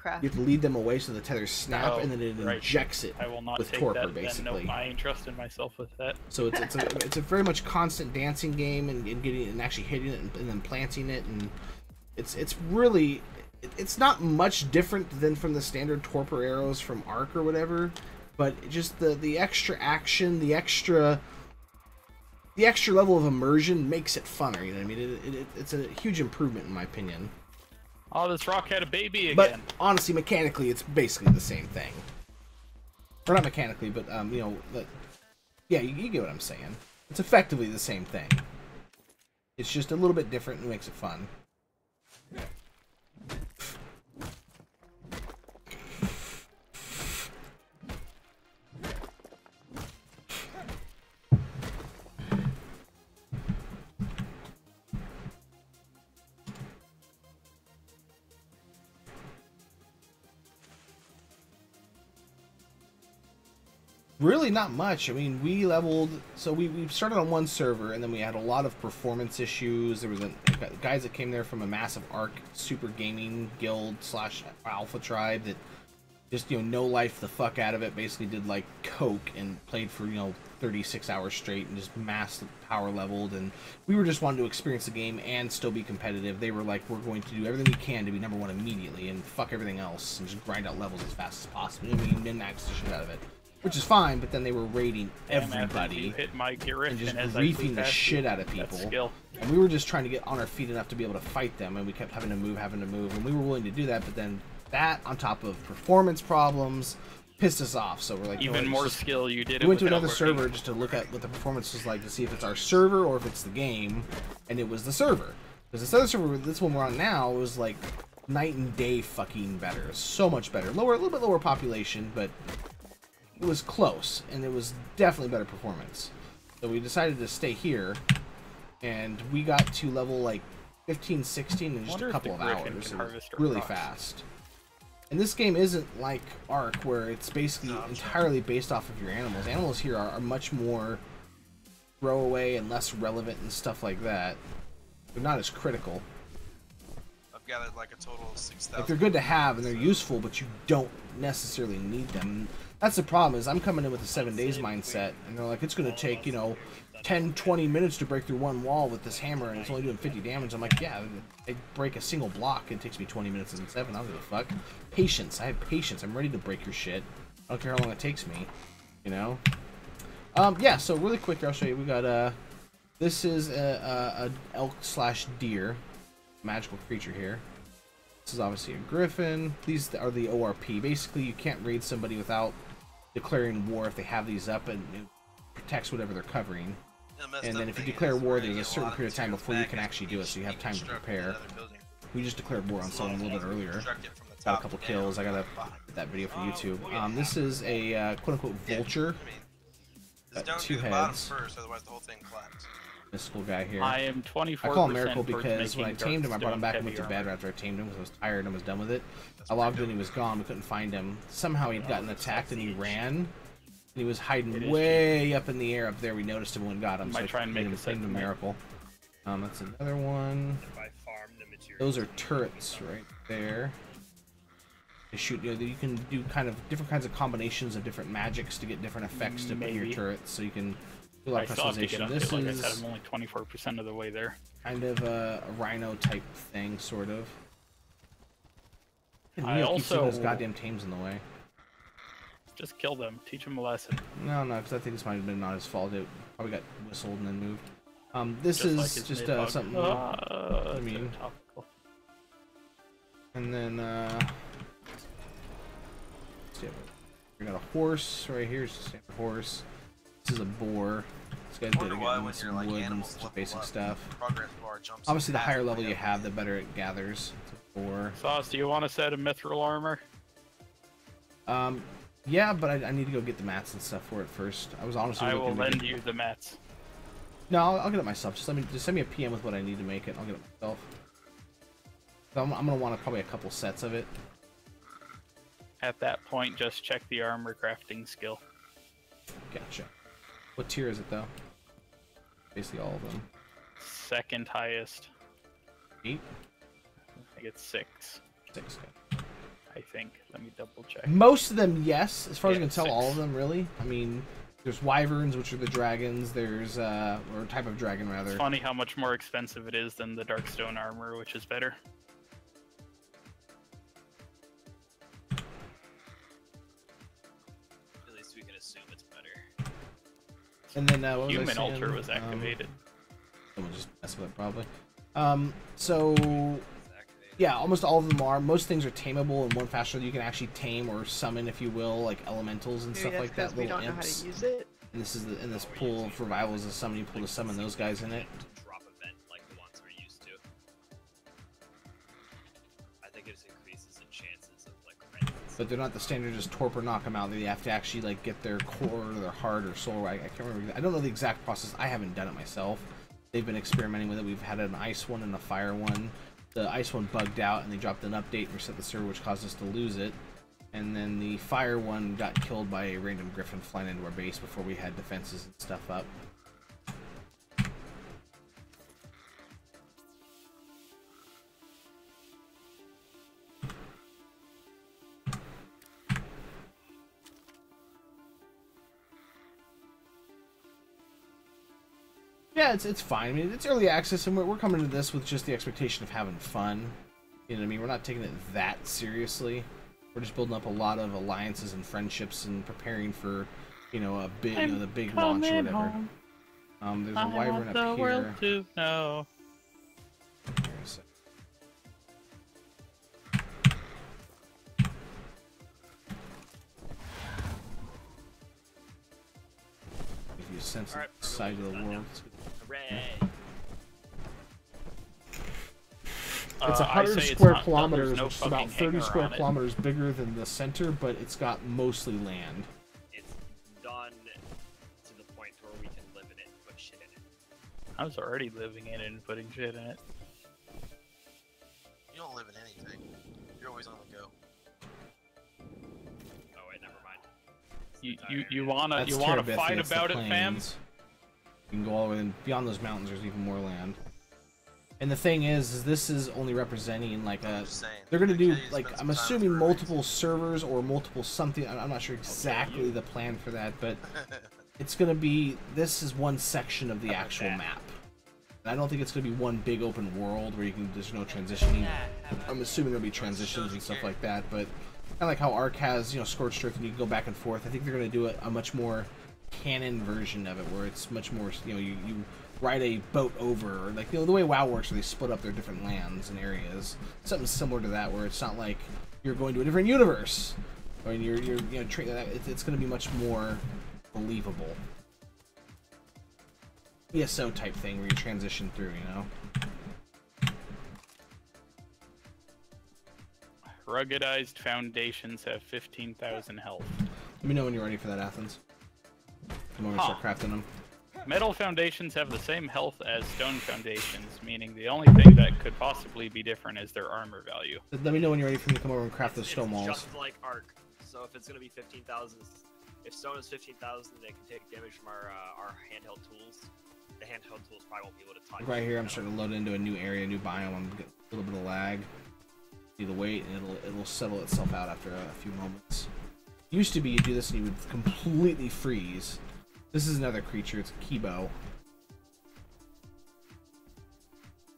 have to lead them away so the tethers snap, and then it injects it with torpor, basically. Nope, I ain't trusting myself with that. So it's a very much constant dancing game, and getting and actually hitting it and then planting it, and It's really, it's not much different than from the standard torpor arrows from Arc or whatever, but just the extra action, the extra level of immersion makes it funner. You know what I mean? It's a huge improvement in my opinion. Oh, this rock had a baby again. But honestly, mechanically, it's basically the same thing. Or not mechanically, but you know, yeah, you get what I'm saying. It's effectively the same thing. It's just a little bit different and makes it fun. Really not much. I mean, we leveled, so we started on one server, and then we had a lot of performance issues. There was guys that came there from a massive Arc Super Gaming Guild / Alpha Tribe that just, you know, no life the fuck out of it, basically did like coke and played for, you know, 36 hours straight and just mass power leveled, and we were just wanting to experience the game and still be competitive. They were like, we're going to do everything we can to be #1 immediately and fuck everything else and just grind out levels as fast as possible. I mean, min-max the shit out of it. Which is fine, but then they were raiding everybody and just griefing the shit out of people. And we were just trying to get on our feet enough to be able to fight them, and we kept having to move, and we were willing to do that, but then that, on top of performance problems, pissed us off. So we're like, even more skill you did. We went to another server just to look at what the performance was like, to see if it's our server or if it's the game, and it was the server. Because this other server, this one we're on now, was like night and day fucking better. So much better. A little bit lower population, but it was close, and it was definitely better performance. So we decided to stay here, and we got to level like 15, 16 in just a couple of hours. It was really fast. And this game isn't like Arc, where it's basically entirely based off of your animals. Animals here are much more throwaway and less relevant and stuff like that. They're not as critical. I've gathered like a total of 6,000. Like, they're good to have and they're useful, but you don't necessarily need them. That's the problem, is I'm coming in with a 7 days mindset, and they're like, it's going to take, you know, 10, 20 minutes to break through one wall with this hammer, and it's only doing 50 damage. I'm like, yeah, I break a single block, it takes me 20 minutes and 7, I don't give a fuck. Patience, I have patience, I'm ready to break your shit. I don't care how long it takes me, you know? Yeah, so really quick, I'll show you, we got, this is a elk/deer, magical creature here. This is obviously a griffin. These are the ORP. Basically, you can't raid somebody without declaring war if they have these up, and it protects whatever they're covering. And then if you declare war, there's a certain period of time before you can actually do it, so you have time to prepare. We just declared war on someone a little bit earlier. Got a couple kills. I got that video for YouTube. This is a quote-unquote vulture. Got 2 heads. Mystical guy here. I am 24%. I call him Miracle because when I tamed him, I brought him back and went to bed after I tamed him because I was tired and was done with it. I logged in, he was gone, we couldn't find him. Somehow he'd gotten attacked and he ran. And he was hiding way up in the air up there. We noticed him when we got him, so I tried to make him Miracle. That's another one. Those are turrets right there. They shoot, you know, you can do kind of different kinds of combinations of different magics to get different effects to put in your turrets, so you can do a lot of customization. This like is, I said, I'm only 24% of the way there. Kind of a rhino type thing, sort of. And I also keep those goddamn tames in the way. Just kill them. Teach them a lesson. No, because I think this might have been not his fault. It probably got whistled and then moved. This is like just something. I mean, and then we got a horse right here. It's just a horse. This is a boar. This guy's good at getting some wood and some basic stuff. Obviously, the higher level you have, the better it gathers. It's a boar. Sauce, do you want a set of mithril armor? Yeah, but I need to go get the mats and stuff for it first. I was honestly. I will lend you the mats. No, I'll get it myself. Just send me a PM with what I need to make it. I'll get it myself. So I'm gonna want probably a couple sets of it. At that point, just check the armor crafting skill. Gotcha. What tier is it though? Basically all of them. Second highest. 8? I think it's 6. 6. I think. Let me double check. Most of them, yes. As far as I can tell, 6. all of them, really. I mean, there's wyverns, which are the dragons. There's, or type of dragon, rather. It's funny how much more expensive it is than the Darkstone armor, which is better. assume it's better. And then what was I Human saying? altar was activated. We'll just mess with it probably. So yeah, almost all of them are. Most things are tameable in one fashion. You can actually tame or summon, if you will, like elementals and stuff like that. We don't know how to use it. And this is in this pool of revival is a summoning pool to summon those guys in it. Drop event like the ones we're used to. I think it just increases the chances of like crits. But they're not the standard just torp or knock them out. They have to actually like get their core or their heart or soul. I can't remember. I don't know the exact process. I haven't done it myself. They've been experimenting with it. We've had an ice one and a fire one. The ice one bugged out and they dropped an update and reset the server, which caused us to lose it. And then the fire one got killed by a random griffin flying into our base before we had defenses and stuff up. Yeah, it's fine. I mean, it's early access, and we're coming to this with just the expectation of having fun. You know what I mean? We're not taking it that seriously. We're just building up a lot of alliances and friendships and preparing for, you know, a big, you know, the big launch or whatever. There's a wyvern up here. World to know. Here, a sec. Give you a sense of the side of the world. Hooray! It's 100 square kilometers, which is about 30 square kilometers bigger than the center, but it's got mostly land. It's done to the point where we can live in it and put shit in it. I was already living in it and putting shit in it. You don't live in anything. You're always on the go. Oh wait, never mind. You wanna fight about it, fam? You can go all the way in, beyond those mountains. There's even more land. And the thing is this is only representing like a. They're gonna do like I'm assuming multiple servers or multiple something. I'm not sure exactly the plan for that, but it's gonna be. This is one section of the actual map. And I don't think it's gonna be one big open world where you can. There's no transitioning. I'm assuming there'll be transitions and stuff like that, but kind of like how Ark has, you know, Scorched Earth and you can go back and forth. I think they're gonna do a much more canon version of it where it's much more, you know, you ride a boat over, or like, you know, the way WoW works where they split up their different lands and areas. Something similar to that where it's not like you're going to a different universe or you're you know, it's going to be much more believable. ESO type thing where you transition through, you know. Ruggedized foundations have 15,000 health. Let me know when you're ready for that, Athens. Come over and start crafting them. Metal foundations have the same health as stone foundations, meaning the only thing that could possibly be different is their armor value. Let me know when you're ready for me to come over and craft those stone walls. It's just like Ark. So if it's gonna be 15,000, if stone is 15,000, they can take damage from our handheld tools. The handheld tools probably won't be able to touch. Right here, I'm starting to load into a new area, a new biome. I'm getting a little bit of lag. See the weight, and it'll settle itself out after a few moments. Used to be you do this and you would completely freeze. This is another creature. It's a Kibo.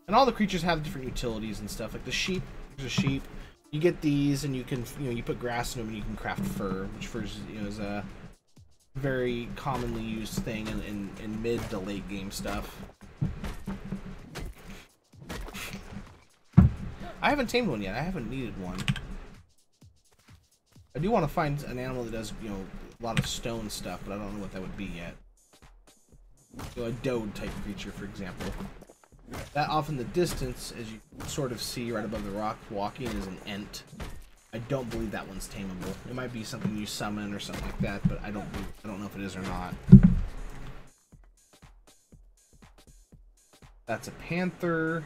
And all the creatures have different utilities and stuff. Like the sheep, there's a sheep. You get these, and you can, you know, you put grass in them, and you can craft fur, which fur is, you know, is a very commonly used thing in mid to late game stuff. I haven't tamed one yet. I haven't needed one. I do want to find an animal that does, you know, a lot of stone stuff, but I don't know what that would be yet. So a Dode type creature, for example. That off in the distance, as you sort of see right above the rock walking, is an Ent. I don't believe that one's tameable. It might be something you summon or something like that, but I don't know if it is or not. That's a panther.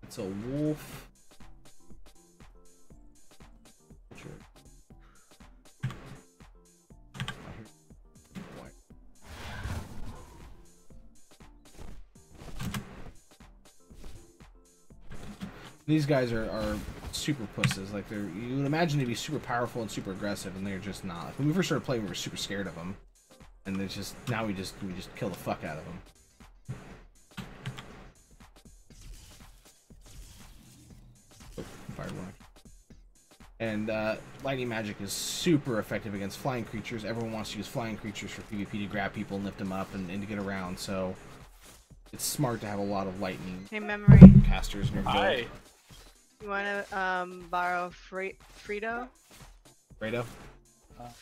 It's a wolf. These guys are super pusses. Like you would imagine to be super powerful and super aggressive, and they're just not. Like when we first started playing, we were super scared of them, and it's just now we just kill the fuck out of them. Oh, fired one. And lightning magic is super effective against flying creatures. Everyone wants to use flying creatures for PvP to grab people and lift them up and to get around, so it's smart to have a lot of lightning casters in your build. Hi. You want to borrow Frito? Fredo?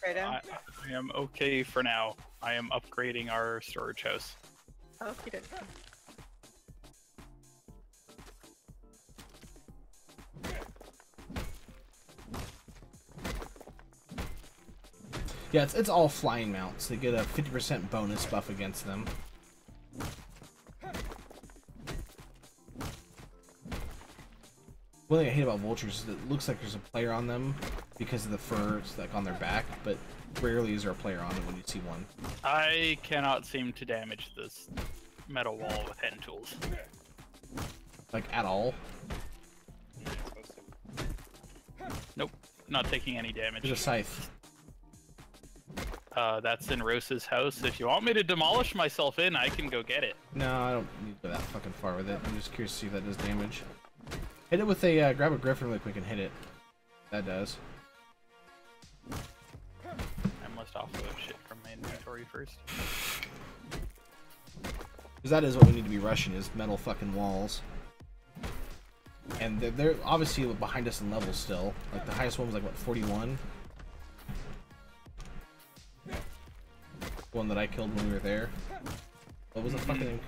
Fredo? I am okay for now. I am upgrading our storage house. Okay. Yeah, it's all flying mounts. They get a 50% bonus buff against them. One thing I hate about vultures is it looks like there's a player on them because of the fur, it's like on their back, but rarely is there a player on them when you see one. I cannot seem to damage this metal wall with hand tools. Like, at all. Nope, not taking any damage. There's a scythe. That's in Rose's house. If you want me to demolish myself in, I can go get it. No, I don't need to go that fucking far with it. I'm just curious to see if that does damage. Hit it with a, grab a griffin really quick and hit it. That does. I must offload shit from my inventory first. Because that is what we need to be rushing, is metal fucking walls. And they're obviously behind us in levels still. Like, the highest one was like, what, 41? The one that I killed when we were there. What was it, fucking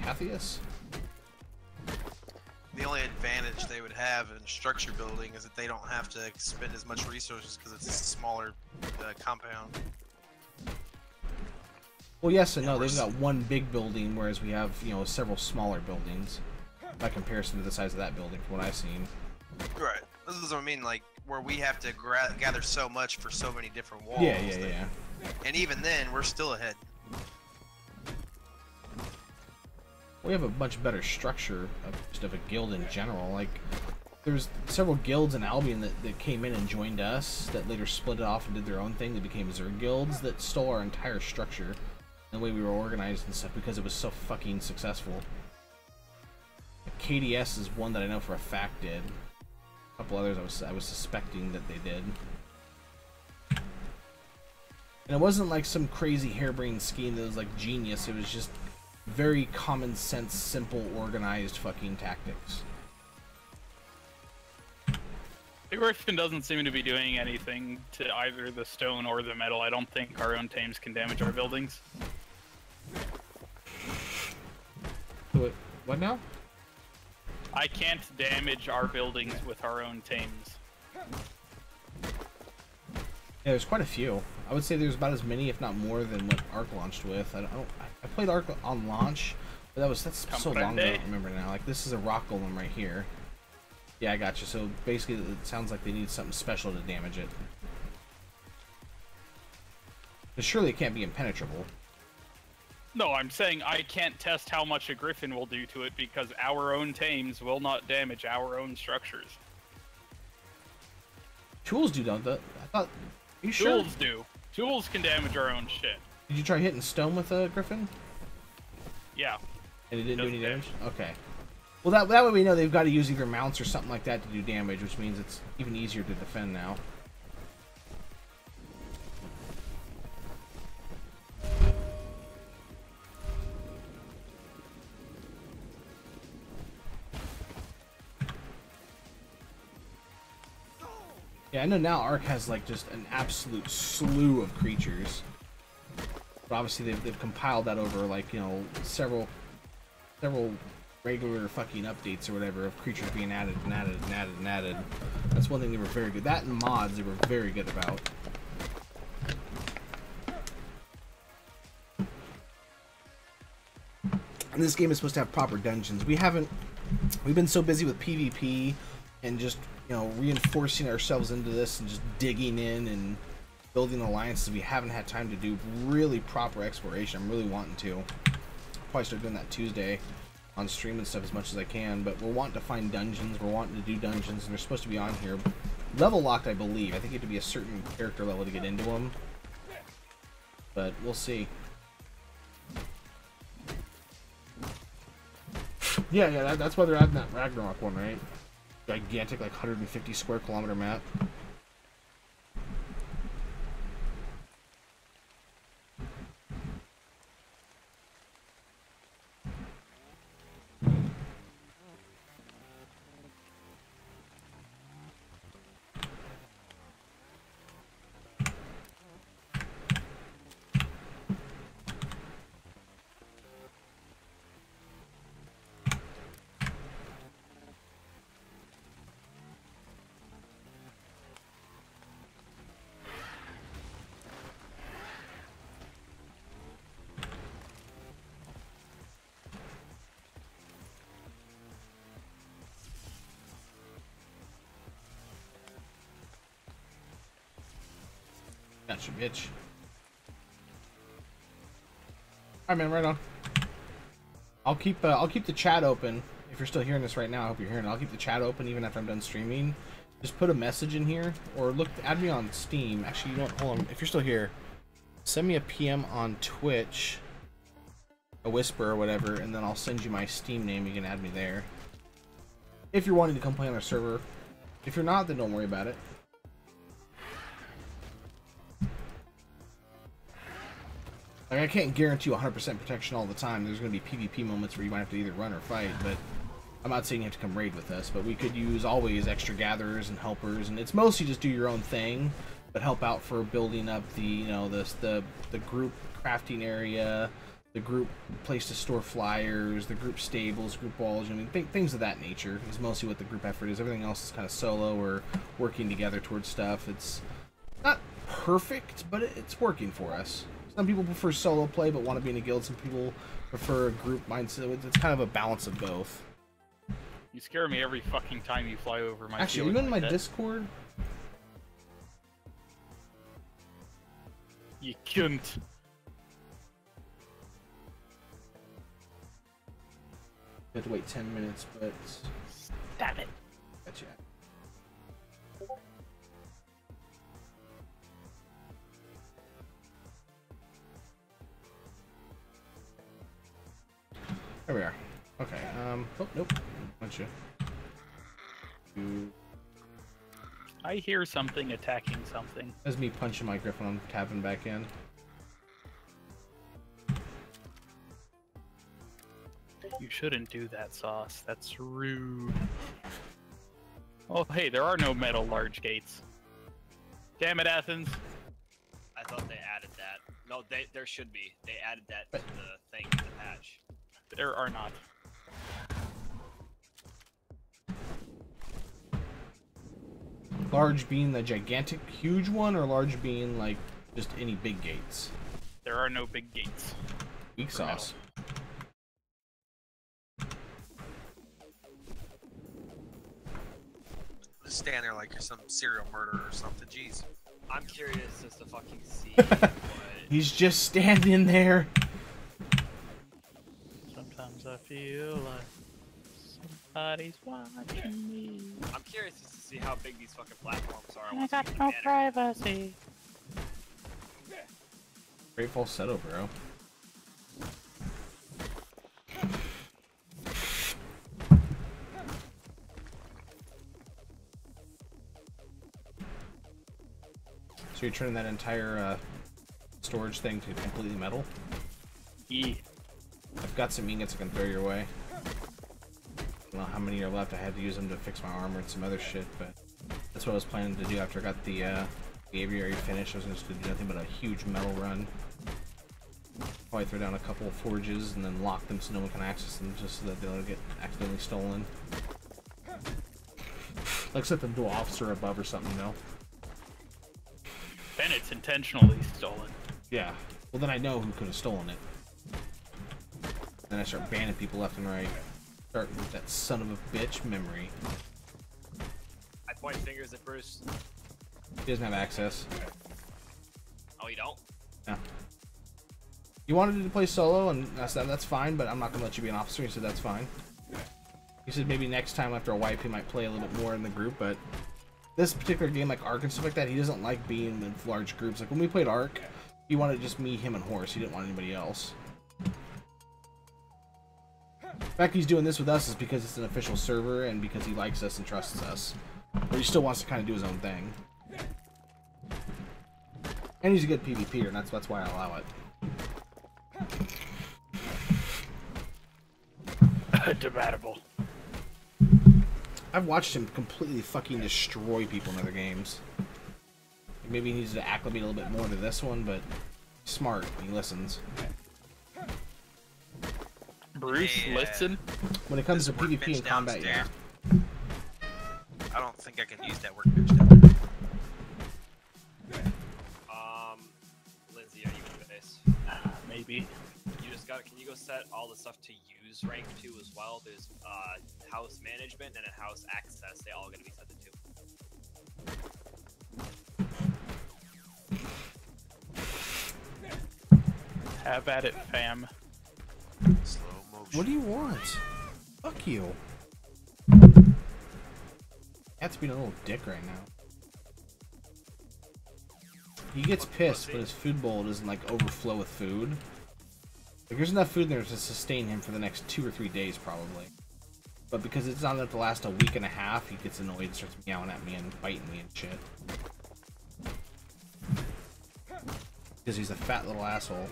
Cathius? The only advantage they would have in structure building is that they don't have to spend as much resources because it's a smaller compound. Well, yes and no. They've got one big building, whereas we have, you know, several smaller buildings. By comparison to the size of that building, from what I've seen. Right. This is what I mean, like, where we have to gather so much for so many different walls. Yeah. And even then, we're still ahead. We have a much better structure of a guild in general. Like, there's several guilds in Albion that came in and joined us, that later split it off and did their own thing. They became Zerg guilds that stole our entire structure and the way we were organized and stuff because it was so fucking successful. KDS is one that I know for a fact did. A couple others I was suspecting that they did. And it wasn't like some crazy harebrained scheme that was like genius. It was just very common sense, simple, organized fucking tactics. The Griffin doesn't seem to be doing anything to either the stone or the metal. I don't think our own tames can damage our buildings. What now? I can't damage our buildings with our own tames. Yeah, there's quite a few. I would say there's about as many, if not more, than what Ark launched with. I played Ark on launch, but that's so long ago. I don't remember now. Like, this is a rock golem right here. Yeah, I got you. So basically, it sounds like they need something special to damage it. But surely it can't be impenetrable. No, I'm saying I can't test how much a griffin will do to it because our own tames will not damage our own structures. Tools do, don't they? I thought. Are you sure? Tools do. Tools can damage our own shit. Did you try hitting stone with a griffin? Yeah. And it didn't do any damage? Okay. Well, that way we know they've got to use either mounts or something like that to do damage, which means it's even easier to defend now. Yeah, I know now Ark has like just an absolute slew of creatures. But obviously they've compiled that over like, you know, several regular fucking updates or whatever of creatures being added and added and added and added. That's one thing they were very good. That and mods they were very good about. And this game is supposed to have proper dungeons. We've been so busy with PvP and just, you know, reinforcing ourselves into this and just digging in and building alliances. We haven't had time to do really proper exploration. I'm really wanting to. I'll probably start doing that Tuesday on stream and stuff as much as I can, but we're wanting to find dungeons. We're wanting to do dungeons, and they're supposed to be on here. Level locked, I believe. I think you have to be a certain character level to get into them. But we'll see. Yeah, that's why they're adding that Ragnarok one, right? Gigantic, like 150 square kilometer map. Gotcha, bitch. Alright, man, right on. I'll keep the chat open. If you're still hearing this right now, I hope you're hearing it. I'll keep the chat open even after I'm done streaming. Just put a message in here, or add me on Steam. Actually, you know what? Hold on. If you're still here, send me a PM on Twitch, a whisper or whatever, and then I'll send you my Steam name. You can add me there. If you're wanting to come play on our server. If you're not, then don't worry about it. Like, I can't guarantee you 100% protection all the time. There's going to be PvP moments where you might have to either run or fight, but I'm not saying you have to come raid with us. But we could use always extra gatherers and helpers, and it's mostly just do your own thing, but help out for building up the, you know, the group crafting area, the group place to store flyers, the group stables, group walls. I mean, things of that nature is mostly what the group effort is. Everything else is kind of solo or working together towards stuff. It's not perfect, but it's working for us. Some people prefer solo play but want to be in a guild. Some people prefer a group mindset. It's kind of a balance of both. You scare me every fucking time you fly over my Actually, are you in my Discord? You cunt. You have to wait 10 minutes, but... Damn it. Gotcha. There we are. Okay, oh, nope. Bunch of... I hear something attacking something. That's me punching my griffin. I'm tapping back in. You shouldn't do that, Sauce. That's rude. Oh, hey, there are no metal large gates. Damn it, Athens. I thought they added that. No, there should be. They added that to the thing in the patch. There are not. Large being the gigantic, huge one, or large being like just any big gates? There are no big gates. Weak sauce. Just stand there like you're some serial murderer or something. Jeez. I'm curious just to fucking see what... He's just standing there. Sometimes I feel like somebody's watching me. I'm curious just to see how big these fucking platforms are. I got no privacy. Great falsetto, bro. So you're turning that entire storage thing to completely metal? Yeah. I've got some ingots I can throw your way. I don't know how many are left. I had to use them to fix my armor and some other shit, but that's what I was planning to do after I got the aviary finished. I was just going to do nothing but a huge metal run. Probably throw down a couple of forges and then lock them so no one can access them, just so that they don't get accidentally stolen. Like set them to an officer above or something, you know? Then it's intentionally stolen. Yeah. Well, then I know who could have stolen it. Then I start banning people left and right. Start with that son of a bitch memory. I point fingers at Bruce. He doesn't have access. Oh, you don't? Yeah. You wanted to play solo, and that's fine, but I'm not gonna let you be an officer. He said that's fine. He said maybe next time after a wipe he might play a little bit more in the group, but this particular game, like Ark and stuff like that, he doesn't like being in large groups. Like when we played Ark, he wanted just me, him, and Horse. He didn't want anybody else. The fact he's doing this with us is because it's an official server and because he likes us and trusts us. But he still wants to kind of do his own thing. And he's a good PvPer, and that's why I allow it. Debatable. I've watched him completely fucking destroy people in other games. Maybe he needs to acclimate a little bit more to this one, but he's smart. He listens. Bruce, Yeah. listen. When it comes to PvP Workbench and combat, yeah. downstairs. I don't think I can use that workbench down there. Lindsay, are you in base? Maybe. You just got. Can you go set all the stuff to use rank 2 as well? There's house management and a house access. They all got to be set to 2. Have at it, fam. Slow motion. What do you want? Fuck you. You have to be a little dick right now. He gets pissed, but his food bowl doesn't like overflow with food. Like, there's enough food there to sustain him for the next 2 or 3 days, probably. But because it's not enough to last a week and a half, he gets annoyed and starts meowing at me and biting me and shit. Because he's a fat little asshole.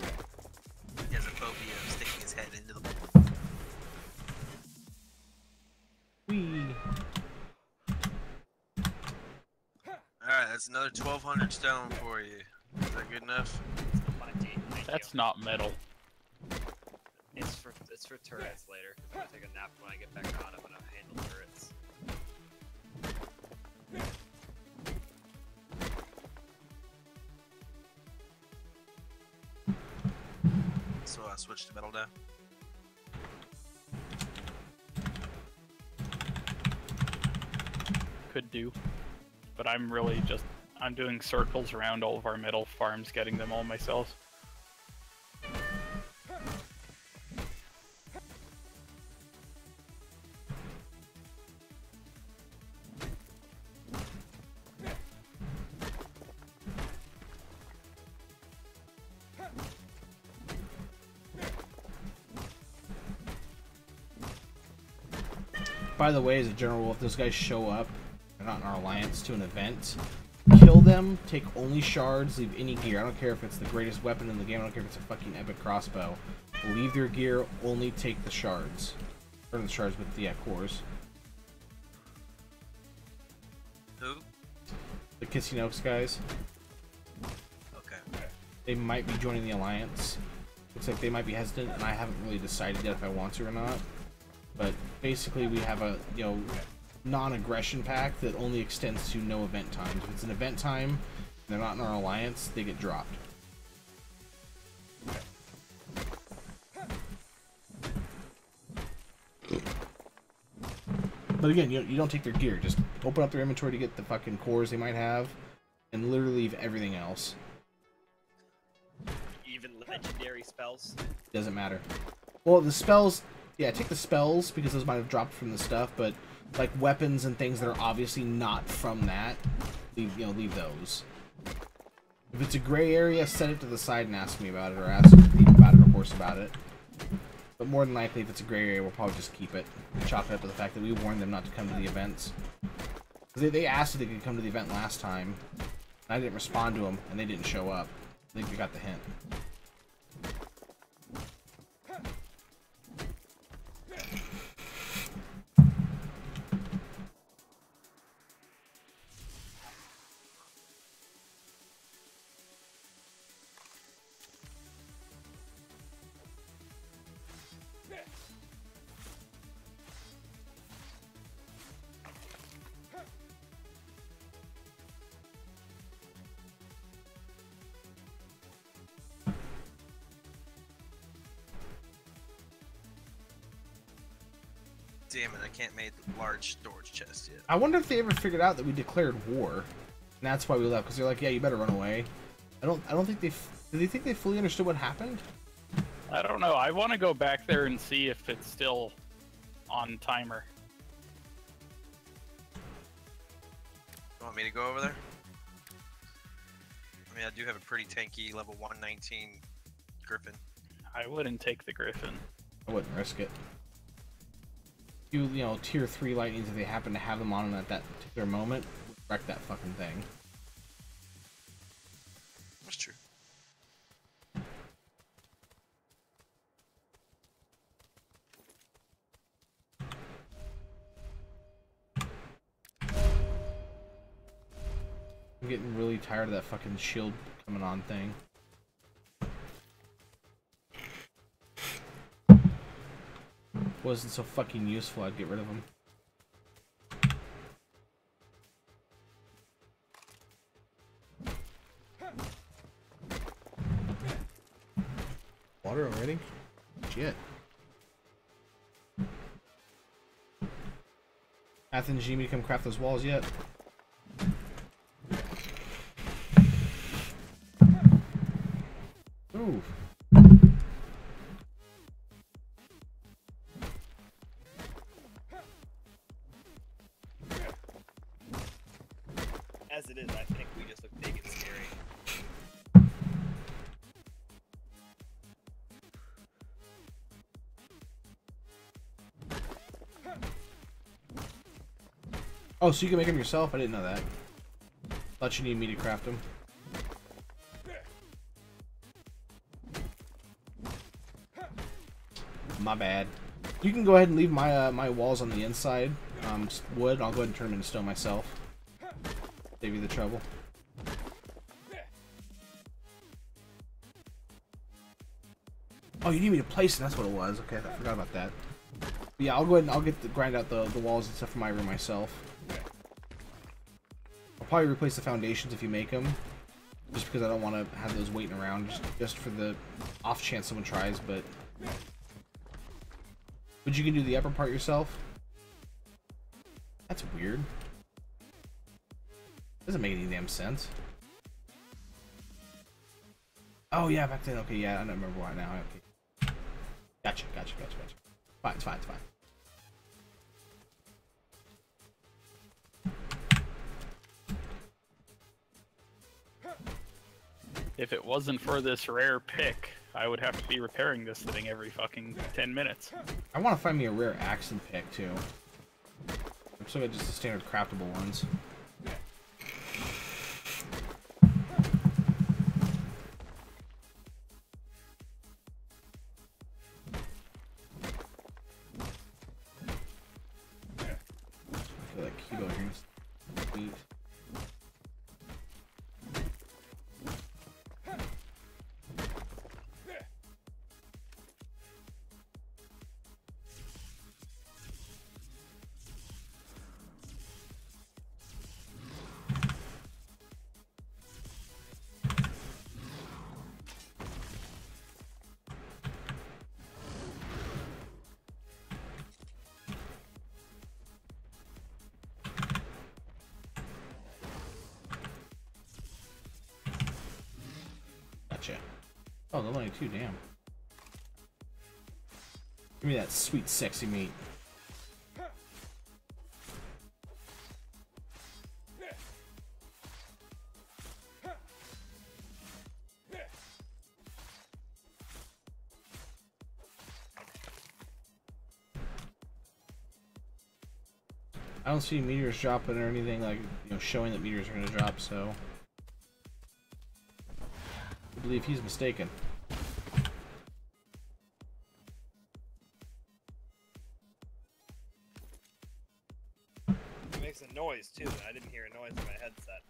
He has a phobia of sticking his head into the bowl. Whee! Alright, that's another 1,200 stone for you. Is that good enough? That's not metal. It's for turrets later. I'm gonna take a nap when I get back on. I'm gonna handle turrets. So I switched to metal now. Could do. But I'm really just... I'm doing circles around all of our metal farms, getting them all myself. By the way, as a general rule, if those guys show up, they're not in our alliance, to an event, kill them, take only shards, leave any gear. I don't care if it's the greatest weapon in the game, I don't care if it's a fucking epic crossbow. Leave their gear, only take the shards. Or the shards with the cores. Who? The Kissinokes guys. Okay. They might be joining the alliance. Looks like they might be hesitant, and I haven't really decided yet if I want to or not. But basically, we have a, you know, non-aggression pact that only extends to no event times. If it's an event time and they're not in our alliance, they get dropped. But again, you don't take their gear. Just open up their inventory to get the fucking cores they might have, and literally leave everything else. Even legendary spells? Doesn't matter. Well, the spells... Yeah, take the spells, because those might have dropped from the stuff, but like weapons and things that are obviously not from that, leave those. If it's a gray area, set it to the side and ask me about it, or ask Pete about it, or Horse about it. But more than likely, if it's a gray area, we'll probably just keep it. Chalk it up to the fact that we warned them not to come to the events. They asked if they could come to the event last time, and I didn't respond to them, and they didn't show up. I think we got the hint. Damn it, I can't make the large storage chest yet. I wonder if they ever figured out that we declared war, and that's why we left. Because they're like, yeah, you better run away. I don't think they. Do they think they fully understood what happened? I don't know. I want to go back there and see if it's still on timer. You want me to go over there? I mean, I do have a pretty tanky level 119 Griffin. I wouldn't take the Griffin. I wouldn't risk it. You know, tier 3 lightnings, if they happen to have them on at that particular moment, wreck that fucking thing. That's true. I'm getting really tired of that fucking shield coming on thing. Wasn't so fucking useful, I'd get rid of them. Water already? Shit. Athens, you need me to come craft those walls yet? Ooh. Oh, so you can make them yourself? I didn't know that. Thought you needed me to craft them. My bad. You can go ahead and leave my my walls on the inside. Wood. I'll go ahead and turn them into stone myself. Save you the trouble. Oh, you need me to place it. That's what it was. Okay, I forgot about that. But yeah, I'll go ahead and grind out the walls and stuff for my room myself. I'll probably replace the foundations if you make them, just because I don't want to have those waiting around just for the off chance someone tries. But you can do the upper part yourself. That's weird. Doesn't make any damn sense. Oh yeah, back then. Okay, yeah, I don't remember why now. Okay. Gotcha. Fine, it's fine. If it wasn't for this rare pick, I would have to be repairing this thing every fucking 10 minutes. I want to find me a rare axe and pick too. I'm still got just the standard craftable ones. I feel like Kibo here is sweet. Gotcha. Oh, level 92, damn. Give me that sweet, sexy meat. I don't see meteors dropping or anything like, showing that meteors are going to drop, so I believe he's mistaken. It makes a noise too, and I didn't hear a noise in my headset.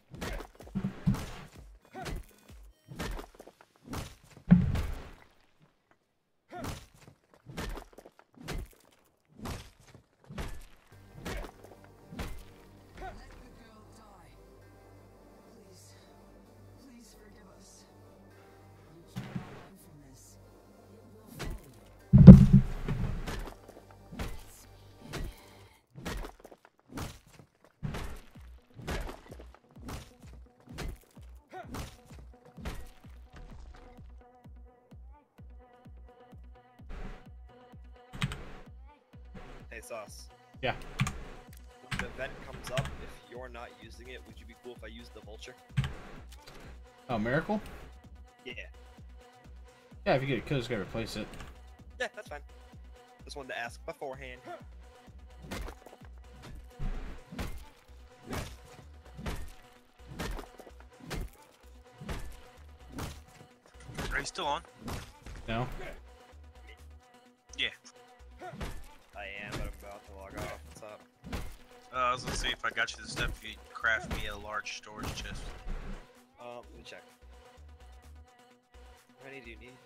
Hey, Sauce. Yeah. When the event comes up, if you're not using it, would you be cool if I used the vulture? Oh, Miracle? Yeah. Yeah, if you get it killed, just gotta replace it. Yeah, that's fine. Just wanted to ask beforehand. Are you still on? No? Yeah. I am, but I'm about to log off. What's up? I was gonna see if I got you the stuff if you craft me a large storage chest. Let me check. How many do you need?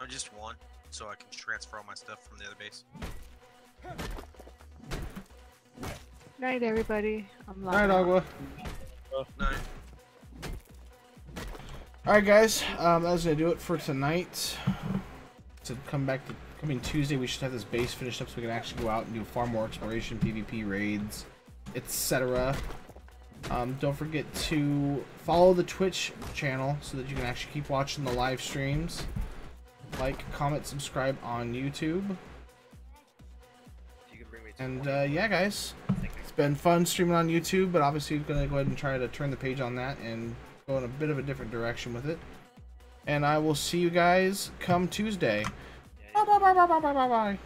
Just one, so I can transfer all my stuff from the other base. Night, everybody. I'm Alright, Agua. Night. Alright, guys. That's gonna do it for tonight. To coming Tuesday, we should have this base finished up so we can actually go out and do far more exploration, PvP raids, etc. Don't forget to follow the Twitch channel so that you can actually keep watching the live streams. Like, comment, subscribe on YouTube. You can bring me And yeah, guys, it's been fun streaming on YouTube, but obviously we're gonna go ahead and try to turn the page on that and go in a bit of a different direction with it. And I will see you guys come Tuesday. Bye bye bye bye bye bye bye.